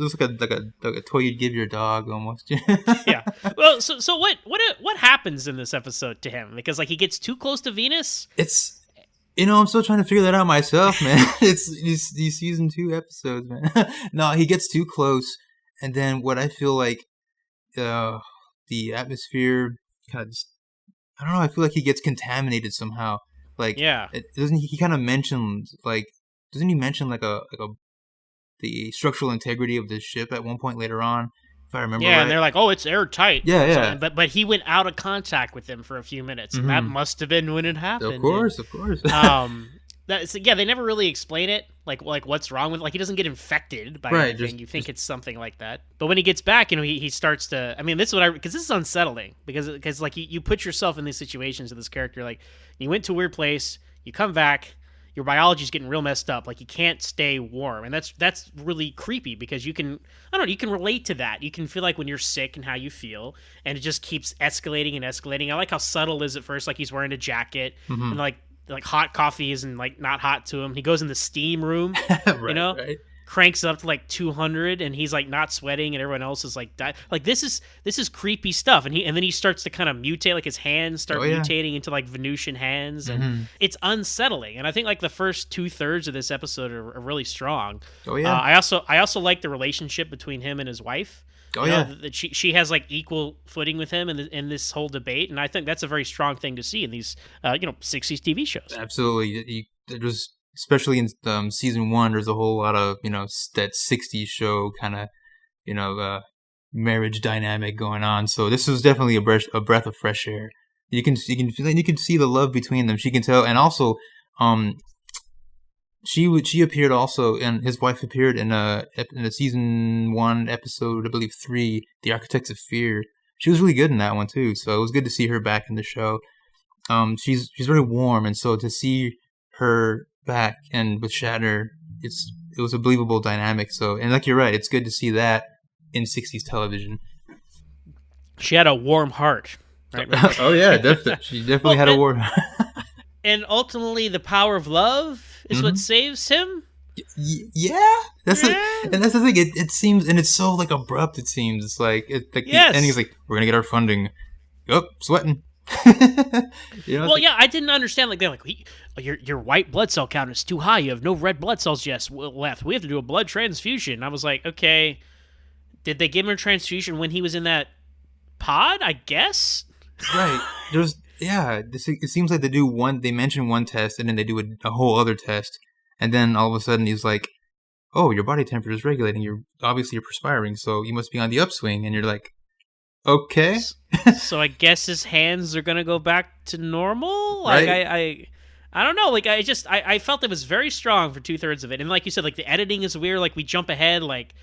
a toy you'd give your dog almost. Yeah. Well, so what happens in this episode to him? Because like he gets too close to Venus. It's I'm still trying to figure that out myself, man. It's these season 2 episodes, man. No, he gets too close, and then what I feel like the atmosphere kind of just, I don't know, I feel like he gets contaminated somehow. Like, yeah, he kind of mentions doesn't he mention the structural integrity of this ship at one point later on, if I remember right? And they're like, oh, it's airtight. Yeah. But he went out of contact with them for a few minutes, and that must have been when it happened. Of course. They never really explain it, like what's wrong with, like he doesn't get infected by anything. You think it's something like that, but when he gets back, he starts to. I mean, this is because this is unsettling because like you put yourself in these situations of this character, like you went to a weird place, you come back, your biology's getting real messed up, like you can't stay warm, and that's really creepy because you can relate to that. You can feel like when you're sick and how you feel, and it just keeps escalating and escalating. I like how subtle it is at first, like he's wearing a jacket and like hot coffee isn't like not hot to him. He goes in the steam room, right. Cranks it up to like 200, and he's like not sweating, and everyone else is like like this is creepy stuff. And then he starts to kind of mutate, like his hands start mutating into like Venusian hands, and it's unsettling. And I think like the first 2/3 of this episode are really strong. Oh yeah. I also like the relationship between him and his wife. Oh yeah, that she has like equal footing with him in this whole debate, and I think that's a very strong thing to see in these 60s TV shows. Absolutely, there's especially in season 1, there's a whole lot of that 60s show kind of marriage dynamic going on. So this was definitely a breath of fresh air. You can see the love between them. She can tell, and also She appeared also, and his wife appeared in a season 1 episode, I believe 3, The Architects of Fear. She was really good in that one too, so it was good to see her back in the show. She's very warm, and so to see her back and with Shatner, it was a believable dynamic. So, and like you're right, it's good to see that in 60s television. She had a warm heart, right? Oh yeah, definitely. She definitely had a warm heart. And ultimately, the power of love is what saves him. Yeah, that's the thing. It seems, and it's so like abrupt. It seems it's like yes. And he's like, "We're gonna get our funding." Oh, sweating. Well, yeah, I didn't understand. Like they're like, your white blood cell count is too high. You have no red blood cells left. We have to do a blood transfusion. I was like, okay, did they give him a transfusion when he was in that pod? I guess. Right. It seems like they mention one test and then they do a whole other test, and then all of a sudden he's like, oh, your body temperature is regulating, you're perspiring, so you must be on the upswing, and you're like, okay. So I guess his hands are gonna go back to normal. Like right? I don't know, like I felt it was very strong for 2/3 of it, and like you said, like the editing is weird, like we jump ahead, like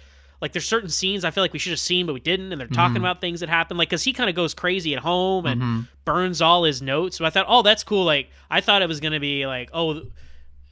there's certain scenes I feel like we should have seen, but we didn't, and they're talking about things that happened. Like, because he kind of goes crazy at home and burns all his notes. So I thought, oh, that's cool. Like, I thought it was going to be like, oh,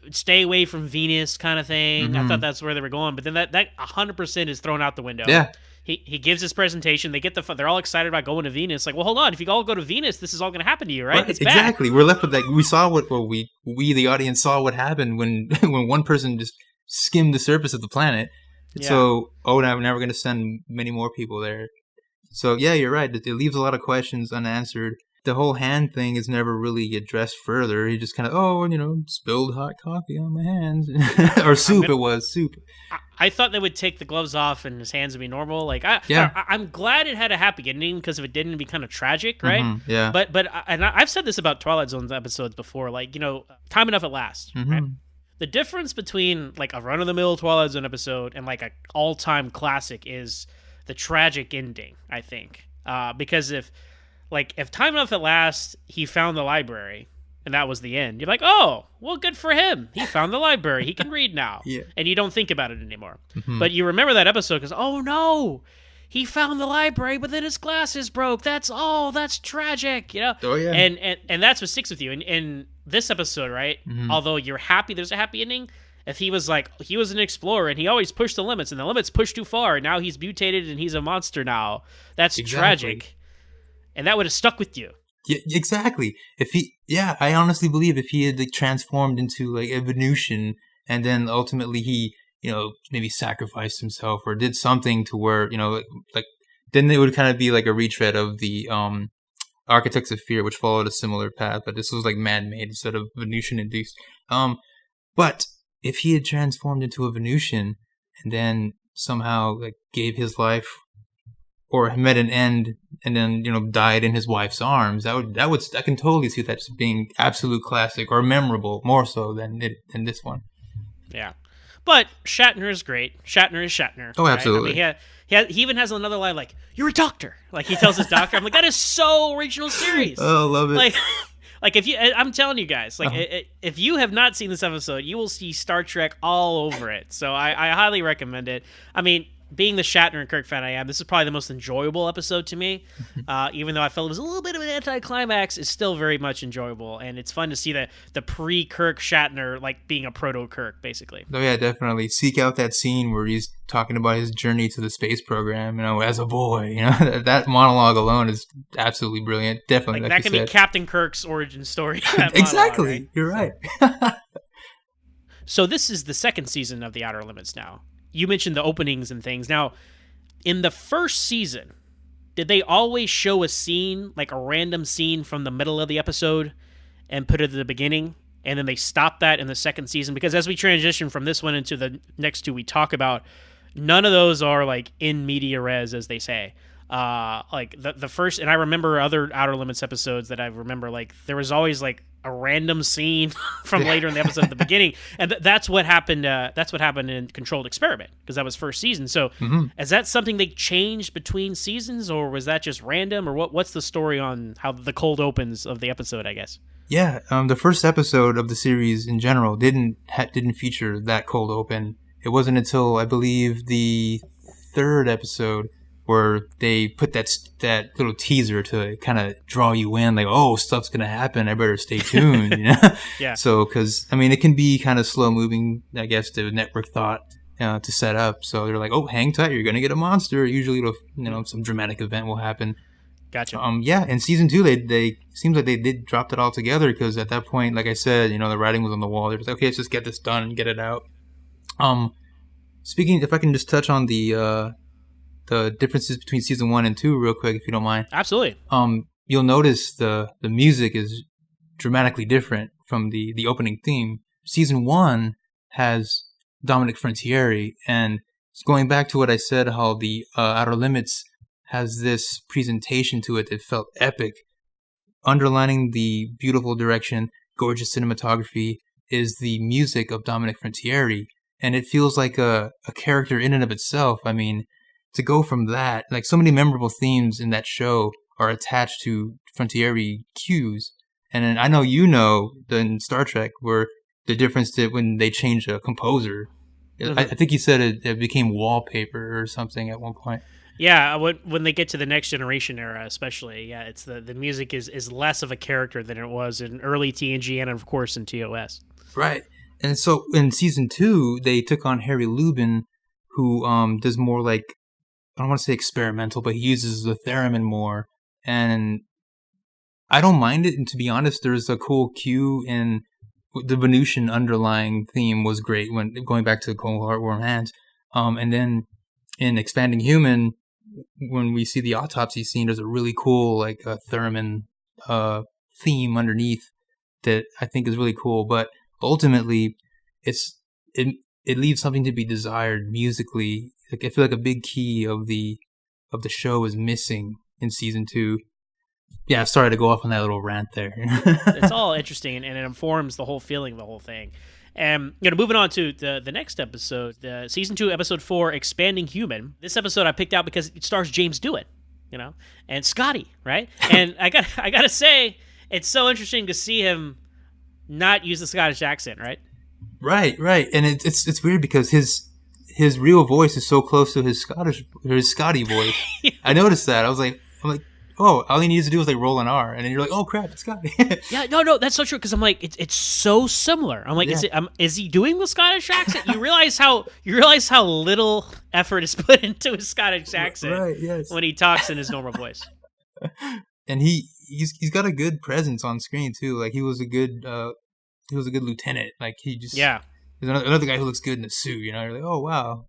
stay away from Venus kind of thing. I thought that's where they were going. But then that 100% is thrown out the window. Yeah. He gives his presentation. They're all excited about going to Venus. Like, well, hold on. If you all go to Venus, this is all going to happen to you, right? It's exactly. Bad. We're left with like, we saw we the audience saw what happened when one person just skimmed the surface of the planet. Yeah. So, now we're going to send many more people there. So, yeah, you're right. It leaves a lot of questions unanswered. The whole hand thing is never really addressed further. He just kind of, spilled hot coffee on my hands. Or soup, it was, soup. I thought they would take the gloves off and his hands would be normal. Like, I'm glad it had a happy ending, because if it didn't, it'd be kind of tragic, right? Mm-hmm, yeah. But I've said this about Twilight Zone episodes before, like, Time Enough at Last, right? The difference between, like, a run-of-the-mill Twilight Zone episode and, like, an all-time classic is the tragic ending, I think. Because if Time Enough at Last, he found the library, and that was the end, you're like, oh, well, good for him. He found the library. He can read now. Yeah. And you don't think about it anymore. Mm-hmm. But you remember that episode because, oh, no, he found the library, but then his glasses broke. That's tragic, Oh, yeah. And that's what sticks with you. In this episode, right, although you're happy there's a happy ending, if he was an explorer and he always pushed the limits, and the limits pushed too far, and now he's mutated and he's a monster now, that's tragic. And that would have stuck with you. Yeah, exactly. I honestly believe if he had transformed into like a Venusian, and then ultimately he, maybe sacrificed himself or did something to where, then it would kind of be like a retread of the Architects of Fear, which followed a similar path, but this was like man-made instead of Venusian-induced. But if he had transformed into a Venusian and then somehow like gave his life or met an end and then, died in his wife's arms, I can totally see that just being absolute classic or memorable, more so than this one. Yeah. But Shatner is great. Shatner is Shatner. Oh, absolutely. Right? I mean, he even has another line like, "You're a doctor." Like, he tells his doctor. I'm like, that is so original series. Oh, love it. Like I'm telling you guys, if you have not seen this episode, you will see Star Trek all over it. So I highly recommend it. I mean, being the Shatner and Kirk fan I am, this is probably the most enjoyable episode to me. Even though I felt it was a little bit of an anticlimax, it's still very much enjoyable, and it's fun to see the pre-Kirk Shatner like being a proto-Kirk, basically. Oh yeah, definitely. Seek out that scene where he's talking about his journey to the space program, as a boy. That monologue alone is absolutely brilliant. Definitely, like that can be Captain Kirk's origin story. Exactly, monologue, right? You're right. So this is the second season of The Outer Limits now. You mentioned the openings and things. Now, in the first season, did they always show a scene, like a random scene from the middle of the episode and put it at the beginning? And then they stopped that in the second season? Because as we transition from this one into the next two we talk about, none of those are like in media res, as they say. Like the first, and I remember other Outer Limits episodes that I remember, like there was always like a random scene from later in the episode at the beginning, and that's what happened. That's what happened in Controlled Experiment, because that was first season. So, is that something they changed between seasons, or was that just random, or what's the story on how the cold opens of the episode? I guess. Yeah, the first episode of the series in general didn't feature that cold open. It wasn't until I believe the third episode where they put that little teaser to kind of draw you in, like, oh, stuff's going to happen, I better stay tuned, Yeah. So, because, I mean, it can be kind of slow-moving, I guess, the network thought to set up. So they're like, oh, hang tight, you're going to get a monster. Usually, some dramatic event will happen. Gotcha. Yeah, in season 2, they seems like they did drop it all together, because at that point, like I said, the writing was on the wall. They're just like, okay, let's just get this done and get it out. Speaking, if I can just touch on the differences between season 1 and 2 real quick, if you don't mind. Absolutely. You'll notice the music is dramatically different from the opening theme. Season 1 has Dominic Frontieri, and going back to what I said, how the Outer Limits has this presentation to it that felt epic. Underlining the beautiful direction, gorgeous cinematography, is the music of Dominic Frontieri, and it feels like a character in and of itself. I mean, to go from that, like so many memorable themes in that show are attached to Frontieri cues. And then I know in Star Trek where the difference that when they changed a composer, I think you said it became wallpaper or something at one point. Yeah, when they get to the Next Generation era, especially, yeah, it's the music is less of a character than it was in early TNG and of course in TOS. Right, and so in season 2 they took on Harry Lubin, who does more like, I don't want to say experimental, but he uses the theremin more, and I don't mind it. And to be honest, there's a cool cue in the Venusian underlying theme was great when going back to the Cold Heartworm Hands, and then in Expanding Human, when we see the autopsy scene, there's a really cool like theremin theme underneath that I think is really cool. But ultimately, it leaves something to be desired musically. Like, I feel like a big key of the show is missing in season 2. Yeah, sorry to go off on that little rant there. It's all interesting, and it informs the whole feeling of the whole thing. And moving on to the next episode, the season 2, episode 4, Expanding Human. This episode I picked out because it stars James Dewitt, and Scotty, right? And I gotta say, it's so interesting to see him not use the Scottish accent, right? Right, and it's weird because his real voice is so close to his Scotty voice. Yeah. I noticed that. I'm like, oh, all he needs to do is like roll an R, and then you're like, oh crap, it's Scotty. Yeah, no, that's so true, because I'm like, it's so similar. I'm like, yeah. Is he doing the Scottish accent? You realize how little effort is put into his Scottish accent, right? Yes. When he talks in his normal voice. And he's got a good presence on screen too. Like he was a good lieutenant. Like there's another guy who looks good in a suit. You're like, oh wow.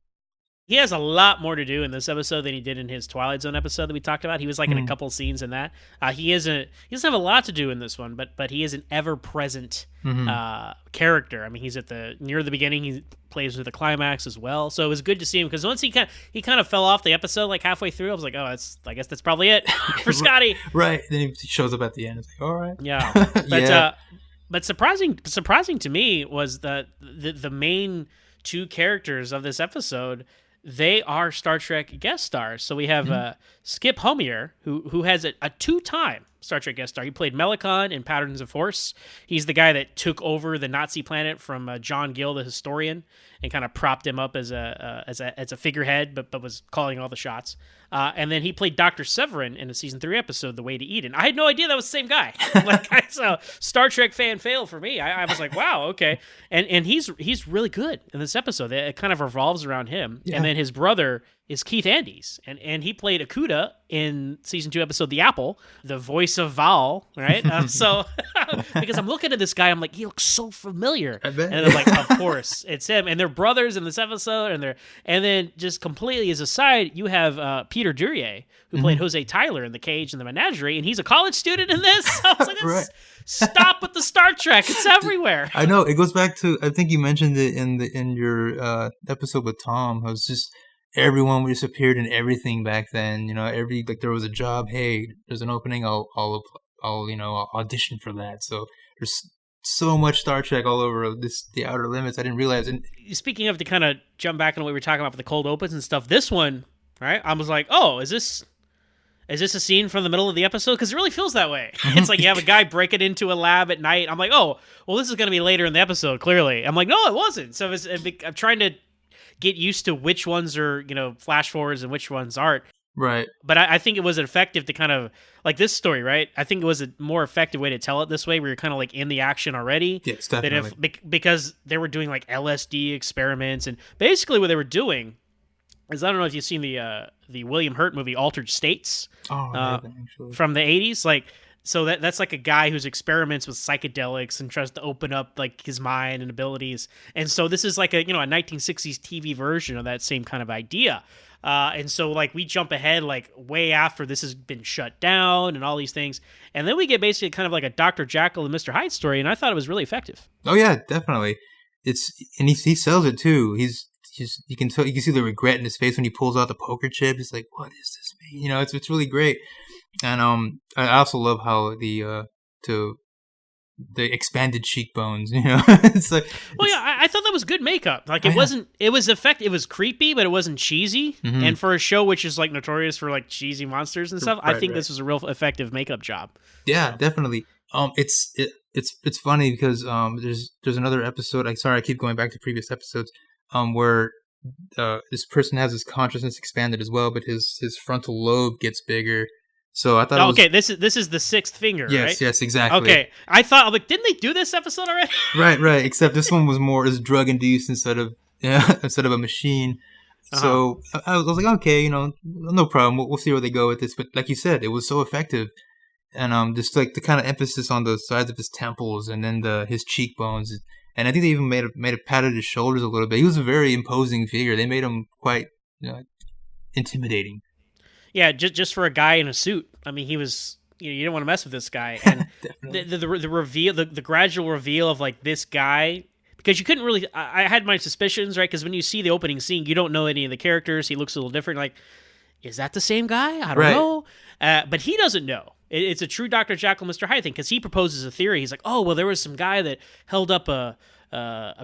He has a lot more to do in this episode than he did in his Twilight Zone episode that we talked about. He was like in a couple scenes in that. He doesn't have a lot to do in this one, but he is an ever-present character. I mean, he's near the beginning. He plays with the climax as well. So it was good to see him, because once he kind of fell off the episode like halfway through. I was like, oh, I guess that's probably it for Scotty. Right. Then he shows up at the end. It's like, all right. Yeah. But but surprising to me was that the main two characters of this episode, they are Star Trek guest stars. So we have Skip Homeier, who has a 2-time Star Trek guest star. He played Melicon in Patterns of Force. He's the guy that took over the Nazi planet from John Gill, the historian, and kind of propped him up as a figurehead, but was calling all the shots. And then he played Dr. Severin in a season 3 episode, The Way to Eden. I had no idea that was the same guy. So Star Trek fan fail for me. I was like, wow, okay. And he's really good in this episode. It kind of revolves around him. Yeah. And then his brother is Keith Andes, and he played Akuda in season 2 episode The Apple, the voice of Val, right? So because I'm looking at this guy, I'm like, he looks so familiar. I bet. And I'm like, of course, it's him. And they're brothers in this episode, and then just completely as a side, you have Peter Duryea, who played Jose Tyler in The Cage and the Menagerie, and he's a college student in this. I was like, right. Stop with the Star Trek. It's everywhere. I know. It goes back to, I think you mentioned it in your episode with Tom. I was just, everyone just appeared in everything back then. There was a job. Hey, there's an opening. I'll audition for that. So there's so much Star Trek all over the Outer Limits. I didn't realize. And speaking of, to kind of jump back on what we were talking about with the cold opens and stuff, this one, right? I was like, oh, is this a scene from the middle of the episode? Because it really feels that way. It's like you have a guy breaking into a lab at night. I'm like, oh, well, this is going to be later in the episode, clearly. I'm like, no, it wasn't. So I'm trying to get used to which ones are, flash forwards and which ones aren't. Right. But I think it was effective to kind of, like this story, right? I think it was a more effective way to tell it this way, where you're kind of like in the action already. Yes, definitely. Because they were doing like LSD experiments, and basically what they were doing is, I don't know if you've seen the William Hurt movie Altered States from the 80s. Like, so that's like a guy who's experiments with psychedelics and tries to open up like his mind and abilities. And so this is like a 1960s TV version of that same kind of idea. And so like we jump ahead like way after this has been shut down and all these things. And then we get basically kind of like a Dr. Jekyll and Mr. Hyde story. And I thought it was really effective. Oh yeah, definitely. And he sells it too. You can see the regret in his face when he pulls out the poker chip. He's like, what is this mean? It's really great. And I also love how the expanded cheekbones, it's like, well, yeah, I thought that was good makeup. Like it was effective. It was creepy, but it wasn't cheesy. Mm-hmm. And for a show which is like notorious for like cheesy monsters and stuff, I think this was a real effective makeup job. Yeah, definitely. It's funny because there's another episode. I keep going back to previous episodes. Where this person has his consciousness expanded as well, but his frontal lobe gets bigger. So I thought, this is the sixth finger, right? Yes, exactly. Okay, I thought, like, didn't they do this episode already? Right. Except this one was drug induced instead of a machine. Uh-huh. So I was like, okay, no problem. We'll see where they go with this. But like you said, it was so effective, and just like the kind of emphasis on the sides of his temples and then his cheekbones. And I think they even made a patted his shoulders a little bit. He was a very imposing figure. They made him quite intimidating. Yeah, just for a guy in a suit. I mean, he was you don't want to mess with this guy. And the reveal, the gradual reveal of like this guy, because you couldn't really, I had my suspicions, right? Because when you see the opening scene, you don't know any of the characters. He looks a little different. Like, is that the same guy? I don't know. But he doesn't know. It's a true Dr. Jekyll, Mr. Hyde thing, because he proposes a theory. He's like, oh, well, there was some guy that held up a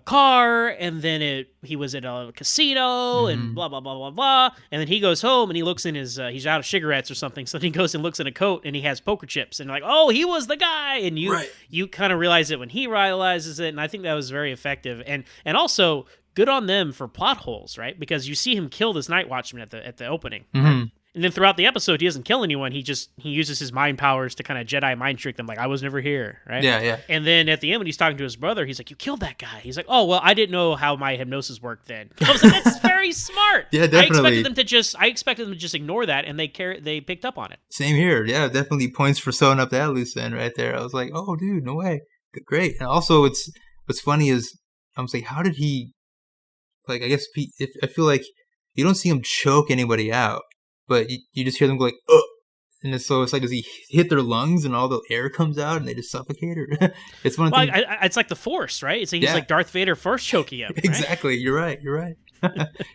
car, and then he was at a casino, and blah, blah, blah, blah, blah. And then he goes home, and he looks in his, he's out of cigarettes or something, so then he goes and looks in a coat, and he has poker chips, and like, oh, he was the guy, and you kind of realize it when he realizes it, and I think that was very effective. And also, good on them for plot holes, right? Because you see him kill this Night Watchman at the opening. Right? And then throughout the episode, he doesn't kill anyone. He uses his mind powers to kind of Jedi mind trick them, like, I was never here, right? Yeah. And then at the end, when he's talking to his brother, he's like, you killed that guy. He's like, oh, well, I didn't know how my hypnosis worked then. I was like, that's very smart. Yeah, definitely. I expected them to just ignore that, and they picked up on it. Same here. Yeah, definitely points for sewing up that loose end right there. I was like, oh, dude, no way. Great. And also, what's funny is, I'm like, how did he, like, I guess, I feel like you don't see him choke anybody out. But you just hear them go like, ugh. And so it's like, does he hit their lungs and all the air comes out and they just suffocate? Or it's one of the things. It's like the Force, right? It's like he's like Darth Vader force choking him. Right? Exactly. You're right.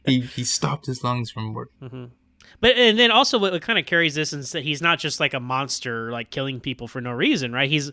he stopped his lungs from work. Mm-hmm. But and then also what kind of carries this is that he's not just like a monster like killing people for no reason, right? He's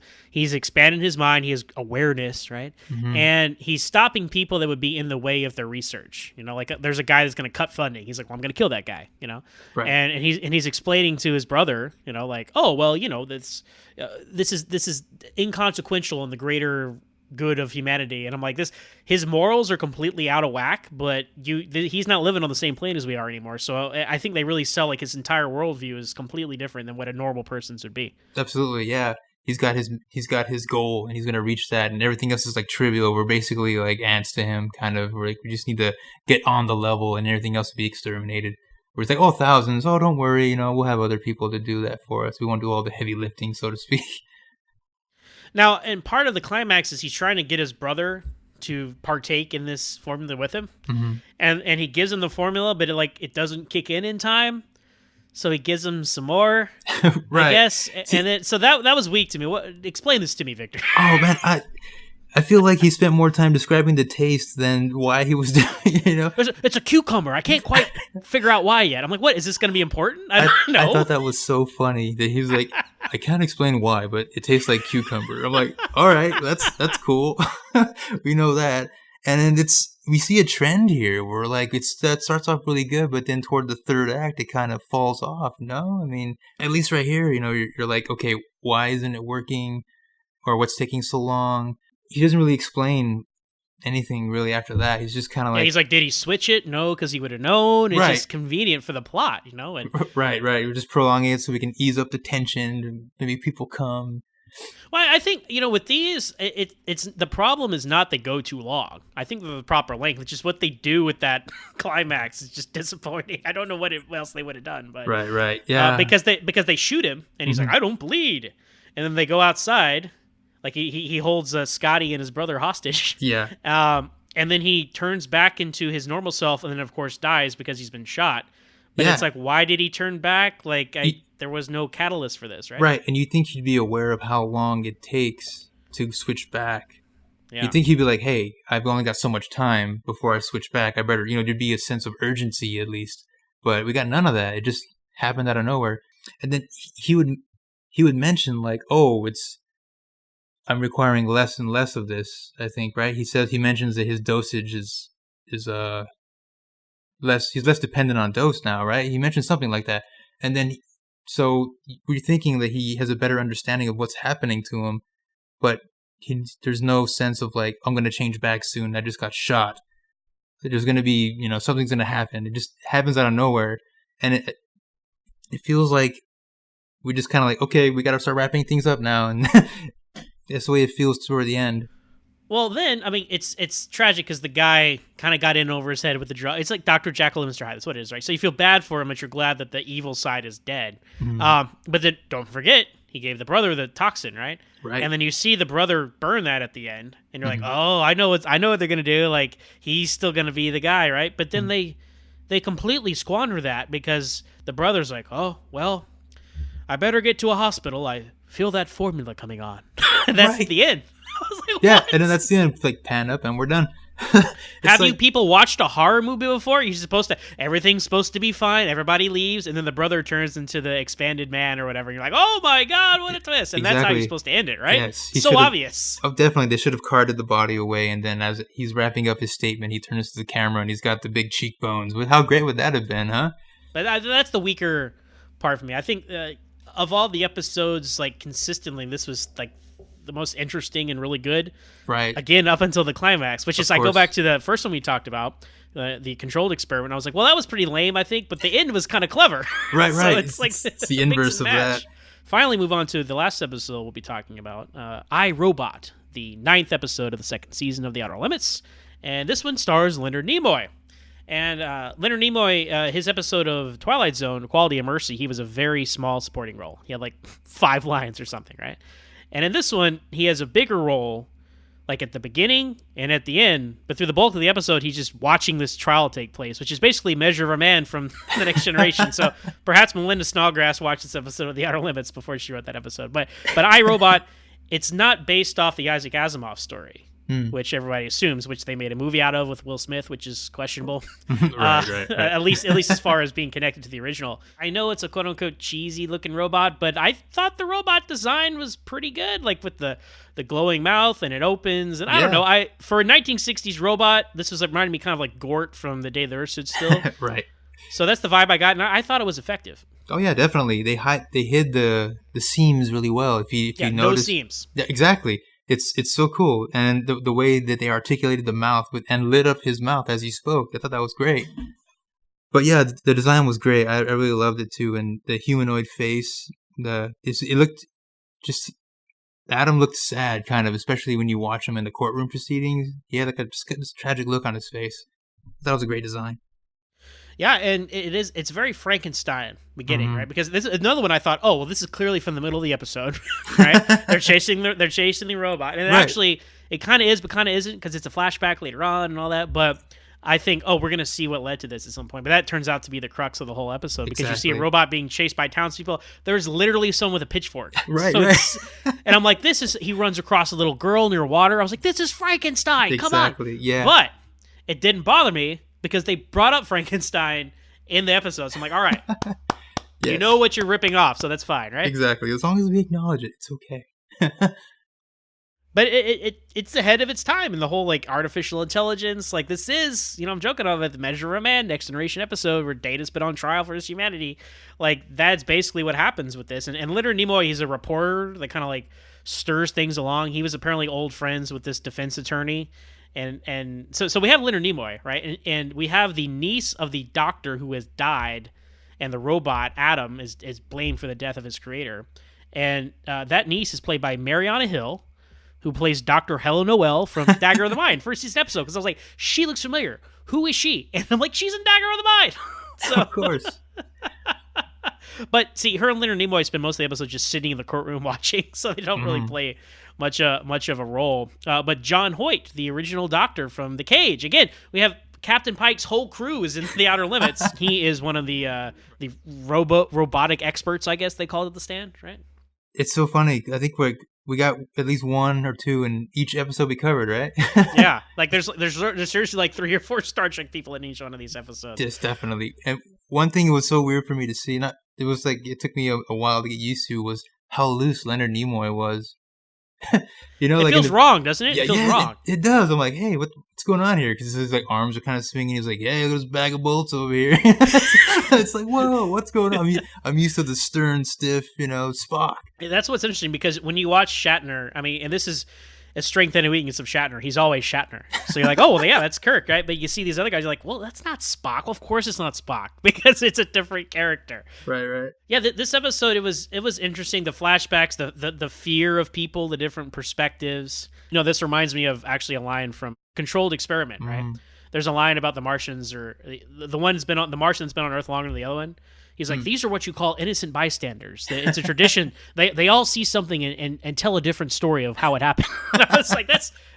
expanded his mind, he has awareness, right? Mm-hmm. And he's stopping people that would be in the way of their research. You know, like there's a guy that's going to cut funding. He's like, well, I'm going to kill that guy, you know? Right. And he's explaining to his brother, you know, like, oh, well, you know, this is inconsequential in the greater good of humanity. And I'm like, his morals are completely out of whack, but he's not living on the same plane as we are anymore. So I think they really sell like his entire worldview is completely different than what a normal person's would be. Absolutely, yeah. He's got his goal, and he's gonna reach that, and everything else is like trivial. We're basically like ants to him, kind of. We're like, we just need to get on the level, and everything else will be exterminated. Where it's like, oh, thousands, oh, don't worry, you know, we'll have other people to do that for us. We won't do all the heavy lifting, so to speak. Now, and part of the climax is he's trying to get his brother to partake in this formula with him, and he gives him the formula, but it doesn't kick in time, so he gives him some more, right? I guess, and then so that was weak to me. Explain this to me, Victor. Oh man, I feel like he spent more time describing the taste than why he was doing it, you know? It's a cucumber. I can't quite figure out why yet. I'm like, what? Is this going to be important? I don't know. I thought that was so funny that he was like, I can't explain why, but it tastes like cucumber. I'm like, all right, that's cool. We know that. And then we see a trend here where like that starts off really good, but then toward the third act, it kind of falls off. No? I mean, at least right here, you know, you're like, okay, why isn't it working? Or what's taking so long? He doesn't really explain anything really after that. He's just kind of like... Yeah, he's like, did he switch it? No, because he would have known. It's just convenient for the plot, you know? And Right. We're just prolonging it so we can ease up the tension and maybe people come. Well, I think, you know, with these, it's the problem is not they go too long. I think they're the proper length. It's just what they do with that climax is just disappointing. I don't know what else they would have done. But Right. Yeah. Because they shoot him, and he's like, I don't bleed. And then they go outside... Like he holds Scotty and his brother hostage. Yeah. And then he turns back into his normal self, and then of course dies because he's been shot. But it's like, why did he turn back? Like there was no catalyst for this, right? Right, and you think he'd be aware of how long it takes to switch back. Yeah. You think he'd be like, hey, I've only got so much time before I switch back. I better, you know, there'd be a sense of urgency at least. But we got none of that. It just happened out of nowhere. And then he would mention like, oh, I'm requiring less and less of this, I think, right? He mentions that his dosage is less, he's less dependent on dose now, right? He mentions something like that. And then, so we're thinking that he has a better understanding of what's happening to him, but there's no sense of like, I'm going to change back soon. I just got shot. There's going to be, you know, something's going to happen. It just happens out of nowhere. And it feels like we just kind of like, okay, we got to start wrapping things up now. And that's the way it feels toward the end. Well, then, I mean, it's tragic because the guy kind of got in over his head with the drug. It's like Dr. Jekyll and Mr. Hyde. That's what it is, right? So you feel bad for him, but you're glad that the evil side is dead. Mm-hmm. But then, don't forget, he gave the brother the toxin, right? Right. And then you see the brother burn that at the end, and you're like, oh, I know what they're gonna do. Like, he's still gonna be the guy, right? But then they completely squander that because the brother's like, oh, well, I better get to a hospital. I feel that formula coming on. And that's the end. I was like, yeah, what? and then that's the end. Like, pan up and we're done. Have you people watched a horror movie before? You're supposed to, everything's supposed to be fine. Everybody leaves, and then the brother turns into the expanded man or whatever. And you're like, oh my God, what a twist. And that's how you're supposed to end it, right? Yes. So obvious. Oh, definitely. They should have carted the body away, and then as he's wrapping up his statement, he turns to the camera and he's got the big cheekbones. How great would that have been, huh? But that's the weaker part for me. I think of all the episodes, like, consistently, this was like the most interesting and really good. Right. Again, up until the climax, which is, I go back to the first one we talked about, the controlled experiment. I was like, well, that was pretty lame, I think, but the end was kind of clever. Right, so right. It's like it's the inverse of that. Finally, move on to the last episode we'll be talking about, I, Robot, the 9th episode of the 2nd season of The Outer Limits. And this one stars Leonard Nimoy. And Leonard Nimoy, his episode of Twilight Zone, Quality of Mercy, he was a very small supporting role. He had like 5 lines or something, right? And in this one, he has a bigger role, like at the beginning and at the end. But through the bulk of the episode, he's just watching this trial take place, which is basically Measure of a Man from The Next Generation. So perhaps Melinda Snodgrass watched this episode of The Outer Limits before she wrote that episode. But I, Robot, it's not based off the Isaac Asimov story, which everybody assumes, which they made a movie out of with Will Smith, which is questionable. right. At least as far as being connected to the original. I know it's a quote-unquote cheesy-looking robot, but I thought the robot design was pretty good, like with the glowing mouth, and it opens, and I don't know. For a 1960s robot, this was reminding me kind of like Gort from The Day the Earth Stood Still. Right. So that's the vibe I got, and I thought it was effective. Oh yeah, definitely. They hid the seams really well. If you notice, no seams. Yeah, exactly. It's so cool, and the way that they articulated the mouth and lit up his mouth as he spoke, I thought that was great. But yeah, the design was great. I really loved it too, and the humanoid face, it looked just. Adam looked sad, kind of, especially when you watch him in the courtroom proceedings. He had like this tragic look on his face. That was a great design. Yeah, and it's very Frankenstein beginning, right? Because this is another one I thought, oh, well, this is clearly from the middle of the episode, right? They're chasing the robot. And actually, it kind of is, but kind of isn't, because it's a flashback later on and all that. But I think, we're going to see what led to this at some point. But that turns out to be the crux of the whole episode, because you see a robot being chased by townspeople. There's literally someone with a pitchfork. Right, and I'm like, he runs across a little girl near water. I was like, this is Frankenstein. Come on. Exactly, yeah. But it didn't bother me, because they brought up Frankenstein in the episode. So I'm like, all right, yes. You know what you're ripping off, so that's fine, right? Exactly. As long as we acknowledge it, it's okay. But it's ahead of its time in the whole, like, artificial intelligence. Like, this is, I'm joking of it, the Measure of a Man, Next Generation episode where Data's been on trial for his humanity. Like, that's basically what happens with this. And Leonard Nimoy, he's a reporter that kind of, like, stirs things along. He was apparently old friends with this defense attorney. And so we have Leonard Nimoy, right? And we have the niece of the doctor who has died, and the robot, Adam, is blamed for the death of his creator. And that niece is played by Mariana Hill, who plays Dr. Helen Noel from Dagger of the Mind, first season episode, because I was like, she looks familiar. Who is she? And I'm like, she's in Dagger of the Mind. So, of course. But see, her and Leonard Nimoy spend most of the episode just sitting in the courtroom watching, so they don't really play much of a role. But John Hoyt, the original doctor from The Cage, again, we have Captain Pike's whole crew is in The Outer Limits. He is one of the robotic experts, I guess they call it at the stand, right? It's so funny. I think we got at least 1 or 2 in each episode we covered, right? Yeah, like there's seriously like 3 or 4 Star Trek people in each one of these episodes. Yes, definitely. And one thing that was so weird for me to see, it took me a while to get used to, was how loose Leonard Nimoy was. It feels wrong, doesn't it? Yeah, it feels wrong. It does. I'm like, hey, what's going on here? Because his arms are kind of swinging. He's like, yeah, there's a bag of bullets over here. It's like, whoa, what's going on? I'm used to the stern, stiff, Spock. That's what's interesting, because when you watch Shatner, and this is a strength and a weakness of Shatner. He's always Shatner. So you're like, oh, well, yeah, that's Kirk, right? But you see these other guys, you're like, well, that's not Spock. Well, of course it's not Spock, because it's a different character. Right. Yeah, this episode, it was interesting. The flashbacks, the fear of people, the different perspectives. This reminds me of actually a line from Controlled Experiment, right? There's a line about the Martians, or the Martian's been on Earth longer than the other one. He's like, these are what you call innocent bystanders. It's a tradition. They all see something and tell a different story of how it happened. I was like,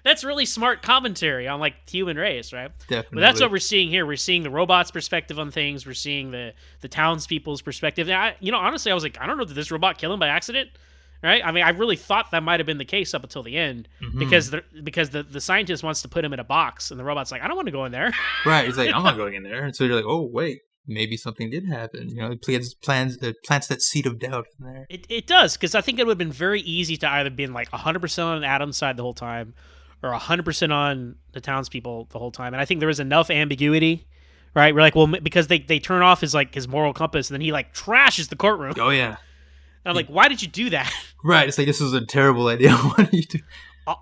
that's really smart commentary on like the human race, right? Definitely. But that's what we're seeing here. We're seeing the robots' perspective on things. We're seeing the townspeople's perspective. And honestly, I was like, I don't know, did this robot kill him by accident? Right? I mean, I really thought that might have been the case up until the end, because the scientist wants to put him in a box, and the robot's like, I don't want to go in there. Right? He's like, I'm not going in there. And so you're like, oh wait, maybe something did happen. It plants that seed of doubt in there. It does, because I think it would have been very easy to either been like 100% on Adam's side the whole time, or 100% on the townspeople the whole time. And I think there was enough ambiguity. Right? We're like, well, because they turn off his moral compass, and then he like trashes the courtroom. Oh yeah. And I'm like, why did you do that? Right. It's like, this is a terrible idea. What do you do?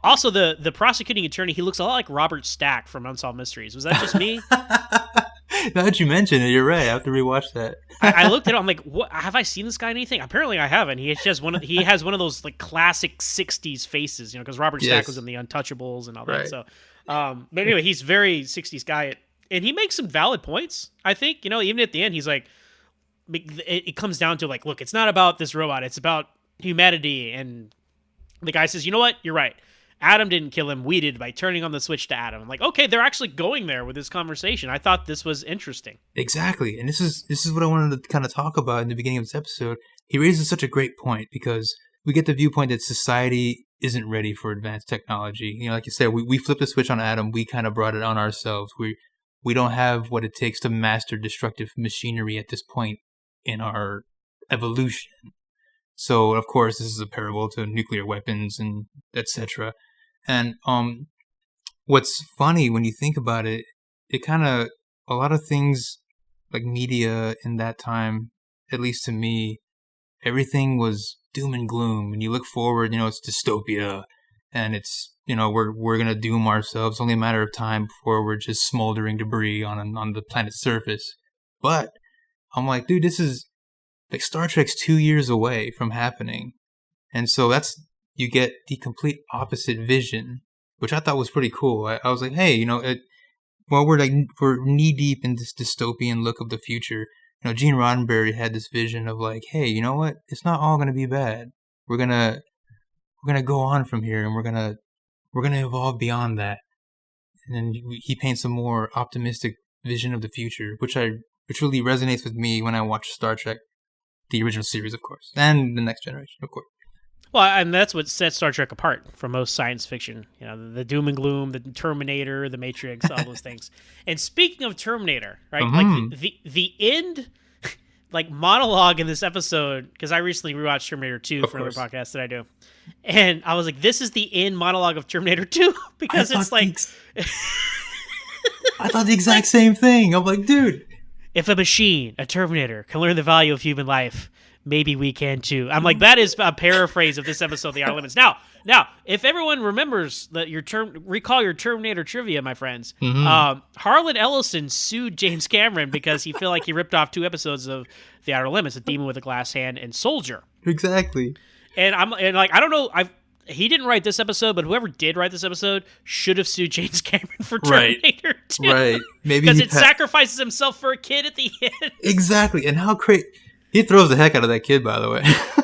Also, the prosecuting attorney, he looks a lot like Robert Stack from Unsolved Mysteries. Was that just me? Now that you mention it, you're right. I have to rewatch that. I looked at it. I'm like, what? Have I seen this guy in anything? Apparently, I haven't. He has one of those like classic '60s faces, because Robert Stack was in The Untouchables and all that. Right. So, but anyway, he's very '60s guy, and he makes some valid points. I think even at the end, he's like, it comes down to like, look, it's not about this robot. It's about humanity. And the guy says, you know what? You're right. Adam didn't kill him. We did by turning on the switch to Adam. I'm like, okay, they're actually going there with this conversation. I thought this was interesting. Exactly. And this is what I wanted to kind of talk about in the beginning of this episode. He raises such a great point, because we get the viewpoint that society isn't ready for advanced technology. Like you said, we flipped the switch on Adam. We kind of brought it on ourselves. We don't have what it takes to master destructive machinery at this point in our evolution. So of course this is a parable to nuclear weapons and etc. And what's funny when you think about it, a lot of things like media in that time, at least to me, everything was doom and gloom. When you look forward, it's dystopia, and it's we're gonna doom ourselves. It's only a matter of time before we're just smoldering debris on the planet's surface. But I'm like, dude, this is like Star Trek's 2 years away from happening. And so you get the complete opposite vision, which I thought was pretty cool. I was like, hey, while we're knee deep in this dystopian look of the future, Gene Roddenberry had this vision of like, hey, you know what? It's not all going to be bad. We're going to go on from here, and we're going to evolve beyond that. And then he paints a more optimistic vision of the future, which really resonates with me when I watch Star Trek, the original series, of course, and the Next Generation, of course. Well, and that's what sets Star Trek apart from most science fiction. The doom and gloom, the Terminator, the Matrix, all those things. And speaking of Terminator, right? Like the end, like monologue in this episode, because I recently rewatched Terminator 2 for another podcast that I do, and I was like, this is the end monologue of Terminator 2, because it's like, I thought the exact same thing. I'm like, dude. If a machine, a Terminator, can learn the value of human life, maybe we can too. I'm like, that is a paraphrase of this episode of The Outer Limits. Now, if everyone remembers that recall your Terminator trivia, my friends, Harlan Ellison sued James Cameron because he felt like he ripped off 2 episodes of The Outer Limits, A Demon with a Glass Hand and Soldier. Exactly. And I don't know, he didn't write this episode, but whoever did write this episode should have sued James Cameron for Terminator 2. Right. Maybe because it sacrifices himself for a kid at the end. Exactly. And how crazy. He throws the heck out of that kid, by the way.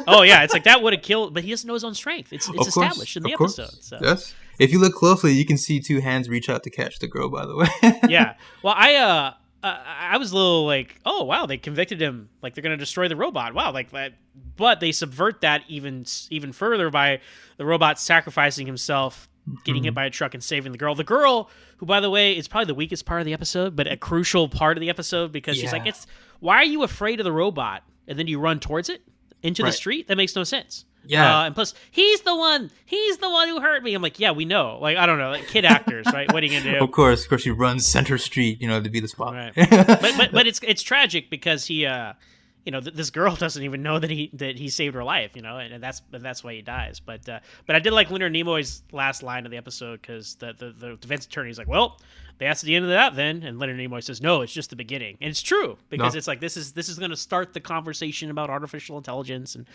Oh, yeah. It's like that would have killed, but he doesn't know his own strength. It's established in the episode. So. Yes. If you look closely, you can see 2 hands reach out to catch the girl, by the way. Yeah. Well, I was a little like, oh, wow, they convicted him. Like, they're going to destroy the robot. Wow. Like that. But they subvert that even further by the robot sacrificing himself, getting hit by a truck and saving the girl. The girl, who, by the way, is probably the weakest part of the episode, but a crucial part of the episode, because she's like, why are you afraid of the robot? And then you run towards it into the street? That makes no sense. Yeah. And plus, he's the one who hurt me. I'm like, yeah, we know. Like, I don't know, like kid actors, right? What are you gonna do? Of course, she runs Center Street, to be the spot. Right. but it's tragic because he, this girl doesn't even know that he saved her life, and that's why he dies. But I did like Leonard Nimoy's last line of the episode, because the defense attorney's like, well, that's the end of that then, and Leonard Nimoy says, no, it's just the beginning, and it's true, because it's like this is going to start the conversation about artificial intelligence and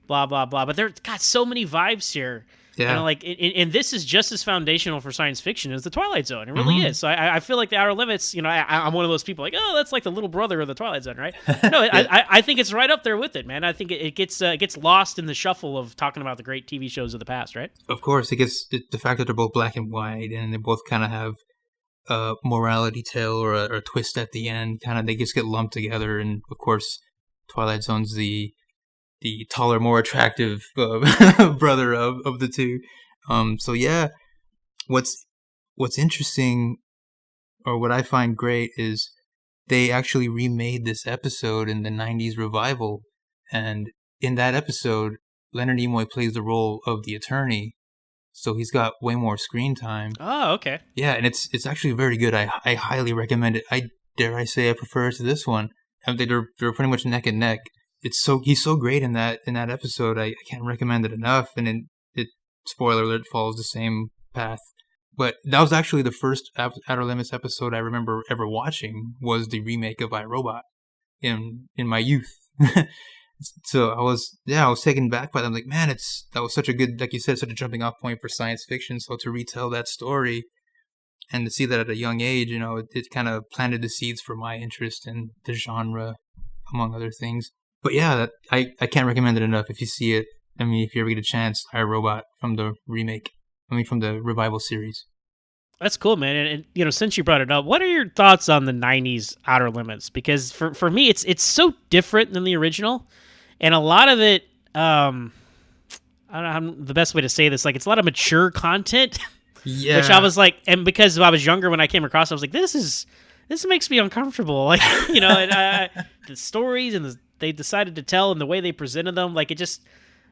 blah blah blah. But there's got so many vibes here And like, and this is just as foundational for science fiction as the Twilight Zone. It really is. So I feel like the Outer Limits, you know, I'm one of those people like, oh, that's like the little brother of the Twilight Zone, right? No, I think it's right up there with it, man. I think it gets lost in the shuffle of talking about the great TV shows of the past, right? Of course, it gets the fact that they're both black and white, and they both kind of have a morality tale or a twist at the end. Kind of, they just get lumped together, and of course, Twilight Zone's the taller, more attractive brother of the two. So yeah, what's interesting, or what I find great, is they actually remade this episode in the 90s revival. And in that episode, Leonard Nimoy plays the role of the attorney. So he's got way more screen time. Oh, okay. Yeah, and it's actually very good. I highly recommend it. Dare I say I prefer it to this one. They're pretty much neck and neck. He's so great in that episode. I can't recommend it enough. And it spoiler alert, follows the same path. But that was actually the first Outer Limits episode I remember ever watching, was the remake of iRobot in my youth. So I was taken back by them. Like, man, that was such a good, like you said, such a jumping off point for science fiction. So to retell that story and to see that at a young age, you know, it kind of planted the seeds for my interest in the genre, among other things. But yeah, I can't recommend it enough. If you see it, I mean, if you ever get a chance, iRobot from the revival series. That's cool, man. And you know, since you brought it up, what are your thoughts on the 90s Outer Limits? Because for me, it's so different than the original. And a lot of it, I don't know how the best way to say this, like, it's a lot of mature content. Yeah. Which I was like, and because I was younger when I came across it, I was like, this makes me uncomfortable. Like, you know, and the stories and they decided to tell and the way they presented them, like, it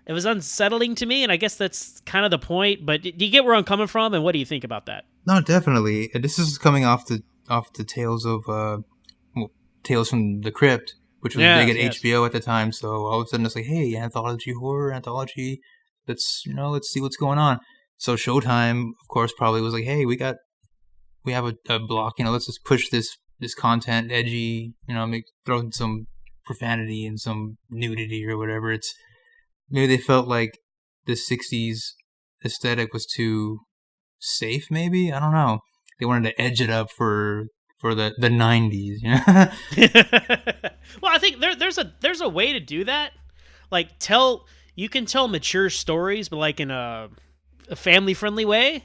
was unsettling to me. And I guess that's kind of the point. But do you get where I'm coming from? And what do you think about that? No, definitely. This is coming off the tales of Tales from the Crypt, which was big at HBO at the time. So all of a sudden it's like, hey, horror anthology. Let's see what's going on. So Showtime, of course, probably was like, hey, we have a block. You know, let's just push this content, edgy. You know, throw in some profanity and some nudity or whatever. Maybe they felt like the 60s aesthetic was too safe, maybe. I don't know. They wanted to edge it up for the 90s, you know? Well, I think there's a way to do that. Like, you can tell mature stories, but like in a family friendly way.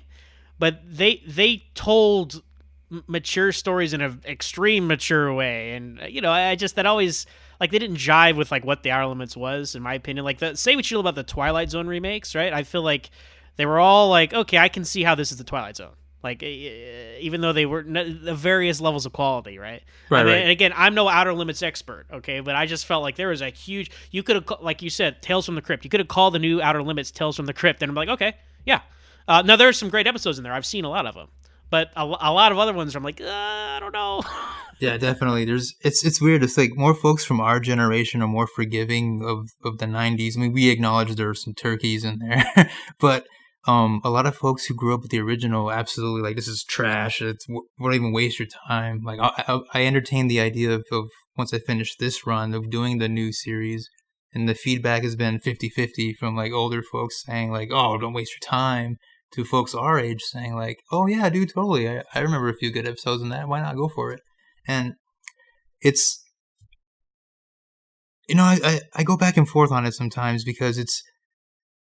But they told mature stories in an extreme mature way, and you know, that always, like, they didn't jive with like what the Outer Limits was, in my opinion. Like, say what you will about the Twilight Zone remakes, right? I feel like they were all like, okay, I can see how this is the Twilight Zone. Like, even though they were the various levels of quality, right? Right, right. And again, I'm no Outer Limits expert, okay? But I just felt like there was a huge... You could have, like you said, Tales from the Crypt. You could have called the new Outer Limits Tales from the Crypt, and I'm like, okay, yeah. Now, there's some great episodes in there. I've seen a lot of them. But a lot of other ones, I'm like, I don't know. Yeah, definitely. It's weird. It's like more folks from our generation are more forgiving of the 90s. I mean, we acknowledge there are some turkeys in there, but... a lot of folks who grew up with the original absolutely like, this is trash. Won't even waste your time. Like, I entertained the idea of once I finish this run of doing the new series, and the feedback has been 50-50 from like older folks saying like, oh, don't waste your time, to folks our age saying like, oh yeah, dude, totally. I remember a few good episodes in that. Why not go for it? And it's, you know, I go back and forth on it sometimes, because it's,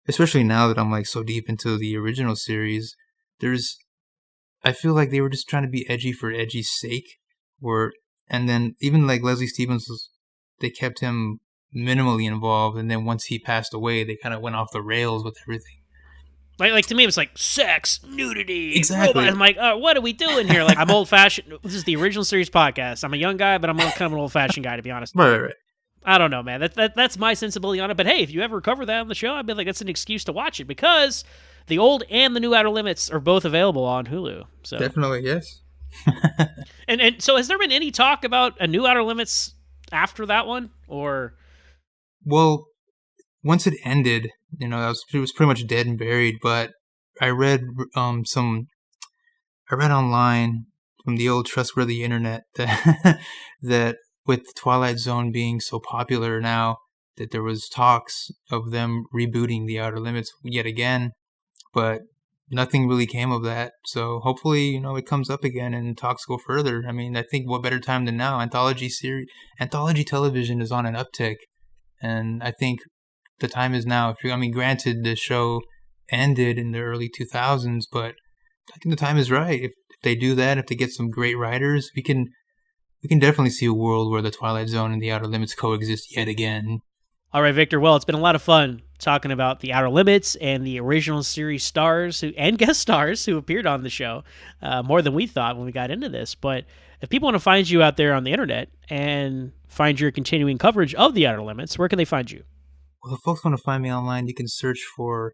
especially now that I'm like so deep into the original series, I feel like they were just trying to be edgy for edgy's sake. And then even like Leslie Stevens, they kept him minimally involved, and then once he passed away, they kind of went off the rails with everything. Like to me, it was like sex, nudity, exactly. Robot. I'm like, what are we doing here? Like, I'm old fashioned. This is the original series podcast. I'm a young guy, but I'm kind of an old fashioned guy, to be honest. Right. I don't know, man. That's my sensibility on it. But hey, if you ever cover that on the show, I'd be like, that's an excuse to watch it, because the old and the new Outer Limits are both available on Hulu. So definitely, yes. and so, has there been any talk about a new Outer Limits after that one, or? Well, once it ended, you know, it was pretty much dead and buried. But I read online from the old trustworthy internet that with Twilight Zone being so popular now, that there was talks of them rebooting the Outer Limits yet again, but nothing really came of that. So hopefully, it comes up again and talks go further. I mean, I think what better time than now? Anthology television is on an uptick, and I think the time is now. Granted, the show ended in the early 2000s, but I think the time is right. If they do that, if they get some great writers, we can definitely see a world where the Twilight Zone and the Outer Limits coexist yet again. All right, Victor. Well, it's been a lot of fun talking about the Outer Limits and the original series stars and guest stars who appeared on the show, more than we thought when we got into this. But if people want to find you out there on the internet and find your continuing coverage of the Outer Limits, where can they find you? Well, if folks want to find me online, you can search for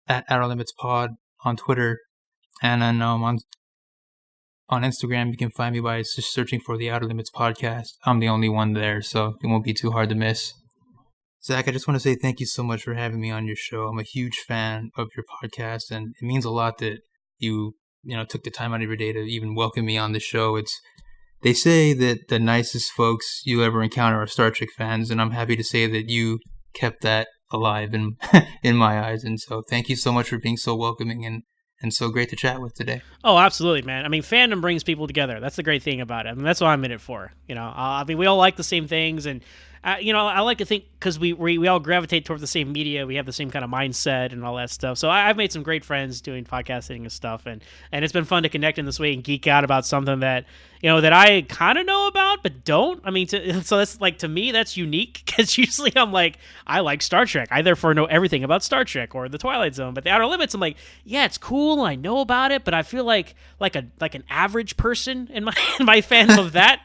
@OuterLimitsPod on Twitter, and then on Instagram you can find me by just searching for the Outer Limits Podcast. I'm the only one there, so it won't be too hard to miss. Zach, I just want to say thank you so much for having me on your show. I'm a huge fan of your podcast, and it means a lot that you took the time out of your day to even welcome me on the show. They say that the nicest folks you ever encounter are Star Trek fans, and I'm happy to say that you kept that alive in in my eyes. And so thank you so much for being so welcoming and so great to chat with today. Oh, absolutely, man. I mean, fandom brings people together. That's the great thing about it. I mean, that's what I'm in it for. We all like the same things, and I like to think because we all gravitate toward the same media, we have the same kind of mindset and all that stuff. So I've made some great friends doing podcasting and stuff, and it's been fun to connect in this way and geek out about something that that I kind of know about but don't. I mean, so that's like, to me, that's unique because usually I'm like, I like Star Trek, I therefore know everything about Star Trek or the Twilight Zone. But the Outer Limits, I'm like, yeah, it's cool, I know about it, but I feel like an average person in my fandom of that.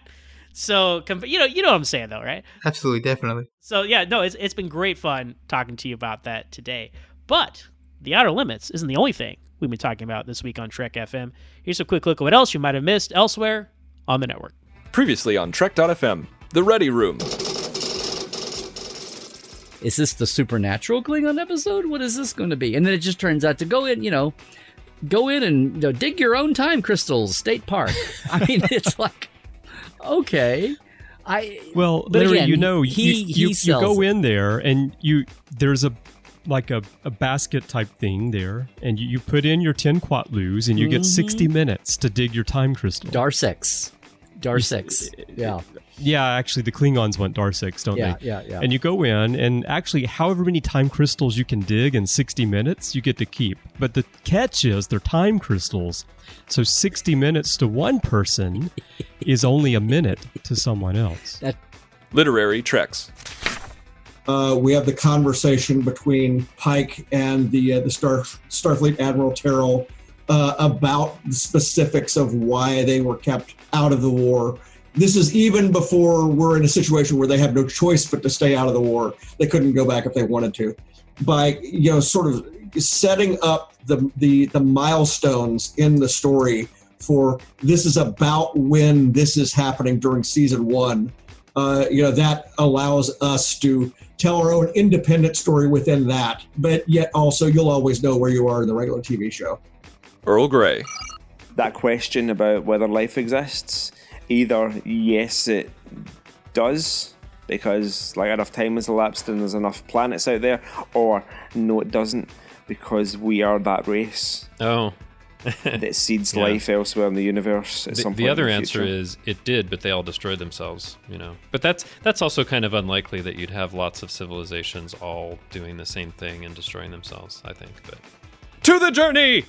So, you know what I'm saying, though, right? Absolutely, definitely. So, yeah, no, it's been great fun talking to you about that today. But the Outer Limits isn't the only thing we've been talking about this week on Trek FM. Here's a quick look at what else you might have missed elsewhere on the network. Previously on Trek.fm, The Ready Room. Is this the supernatural Klingon episode? What is this going to be? And then it just turns out to go in and dig your own time crystals, State Park. I mean, it's like... Okay, Larry, again, you go in there and there's a basket type thing there, and you put in your 10 quatlus and you get 60 minutes to dig your time crystal. Dar-6, yeah. Yeah, actually, the Klingons want Dar-6, don't they? Yeah. And you go in, and actually, however many time crystals you can dig in 60 minutes, you get to keep. But the catch is they're time crystals, so 60 minutes to one person is only a minute to someone else. Literary Treks. We have the conversation between Pike and the Starfleet Admiral Terrell about the specifics of why they were kept out of the war. This is even before we're in a situation where they have no choice but to stay out of the war. They couldn't go back if they wanted to. By sort of setting up the milestones in the story for this is about when this is happening during season 1. That allows us to tell our own independent story within that, but yet also you'll always know where you are in the regular TV show. Earl Grey. That question about whether life exists, either yes it does, because enough time has elapsed and there's enough planets out there, or no it doesn't, because we are that race. Oh. that seeds life elsewhere in the universe at some point. The other in the answer future. is it did, but they all destroyed themselves, But that's also kind of unlikely that you'd have lots of civilizations all doing the same thing and destroying themselves, I think. But to the journey!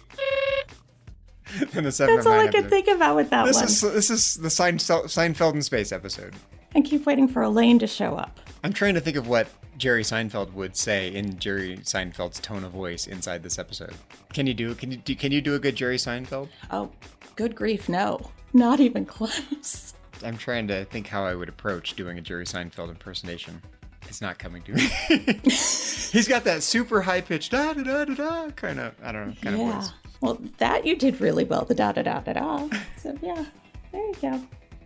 That's all I could think about with that one. This is the Seinfeld in Space episode. I keep waiting for Elaine to show up. I'm trying to think of what Jerry Seinfeld would say in Jerry Seinfeld's tone of voice inside this episode. Can you do a good Jerry Seinfeld? Oh, good grief, no. Not even close. I'm trying to think how I would approach doing a Jerry Seinfeld impersonation. It's not coming to me. He's got that super high-pitched da-da-da-da-da kind of voice. Well, that you did really well, the da-da-da-da-da. So, yeah, there you go.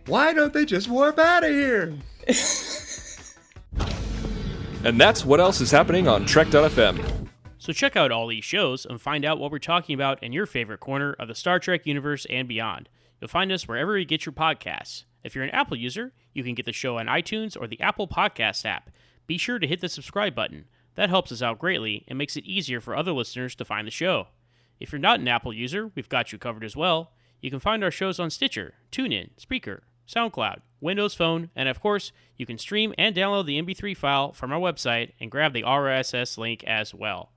Why don't they just warp out of here? And that's what else is happening on Trek.fm. So check out all these shows and find out what we're talking about in your favorite corner of the Star Trek universe and beyond. You'll find us wherever you get your podcasts. If you're an Apple user, you can get the show on iTunes or the Apple Podcast app. Be sure to hit the subscribe button. That helps us out greatly and makes it easier for other listeners to find the show. If you're not an Apple user, we've got you covered as well. You can find our shows on Stitcher, TuneIn, Spreaker, SoundCloud, Windows Phone, and of course, you can stream and download the MP3 file from our website and grab the RSS link as well.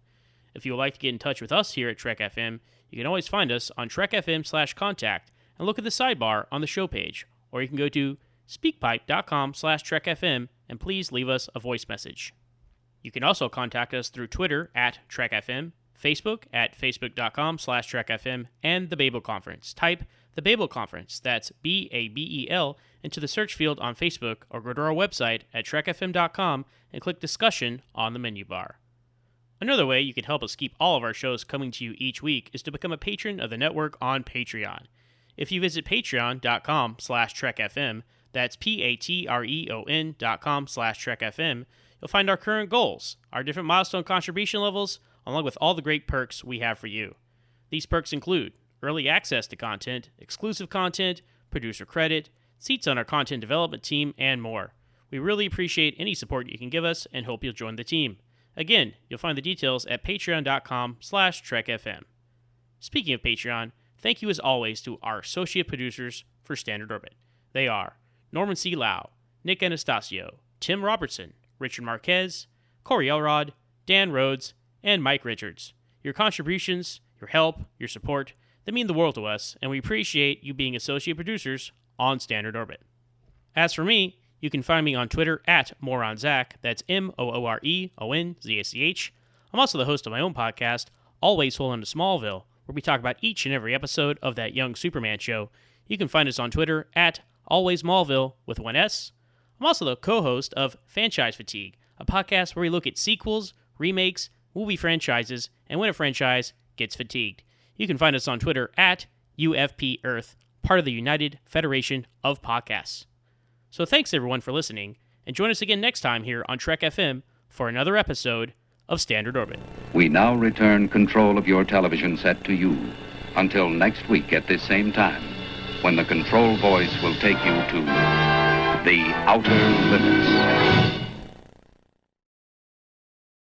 If you would like to get in touch with us here at Trek FM, you can always find us on trekfm/contact and look at the sidebar on the show page, or you can go to speakpipe.com/trekfm and please leave us a voice message. You can also contact us through Twitter at TrekFM, Facebook at facebook.com/TrekFM, and the Babel Conference. Type the Babel Conference, that's BABEL, into the search field on Facebook, or go to our website at trekfm.com and click Discussion on the menu bar. Another way you can help us keep all of our shows coming to you each week is to become a patron of the network on Patreon. If you visit patreon.com/TrekFM, that's patreon.com/TrekFM, you'll find our current goals, our different milestone contribution levels, along with all the great perks we have for you. These perks include early access to content, exclusive content, producer credit, seats on our content development team, and more. We really appreciate any support you can give us and hope you'll join the team. Again, you'll find the details at patreon.com/TrekFM. Speaking of Patreon, thank you as always to our associate producers for Standard Orbit. They are Norman C. Lau, Nick Anastasio, Tim Robertson, Richard Marquez, Corey Elrod, Dan Rhodes, and Mike Richards. Your contributions, your help, your support, they mean the world to us, and we appreciate you being associate producers on Standard Orbit. As for me, you can find me on Twitter at MoronZach, that's MOOREONZACH. I'm also the host of my own podcast, Always Hold On to Smallville, where we talk about each and every episode of that young Superman show. You can find us on Twitter at AlwaysSmallville with one S. I'm also the co-host of Franchise Fatigue, a podcast where we look at sequels, remakes, movie franchises, and when a franchise gets fatigued. You can find us on Twitter at UFP Earth, part of the United Federation of Podcasts. So thanks everyone for listening, and join us again next time here on Trek FM for another episode of Standard Orbit. We now return control of your television set to you. Until next week at this same time, when the control voice will take you to the outer limits.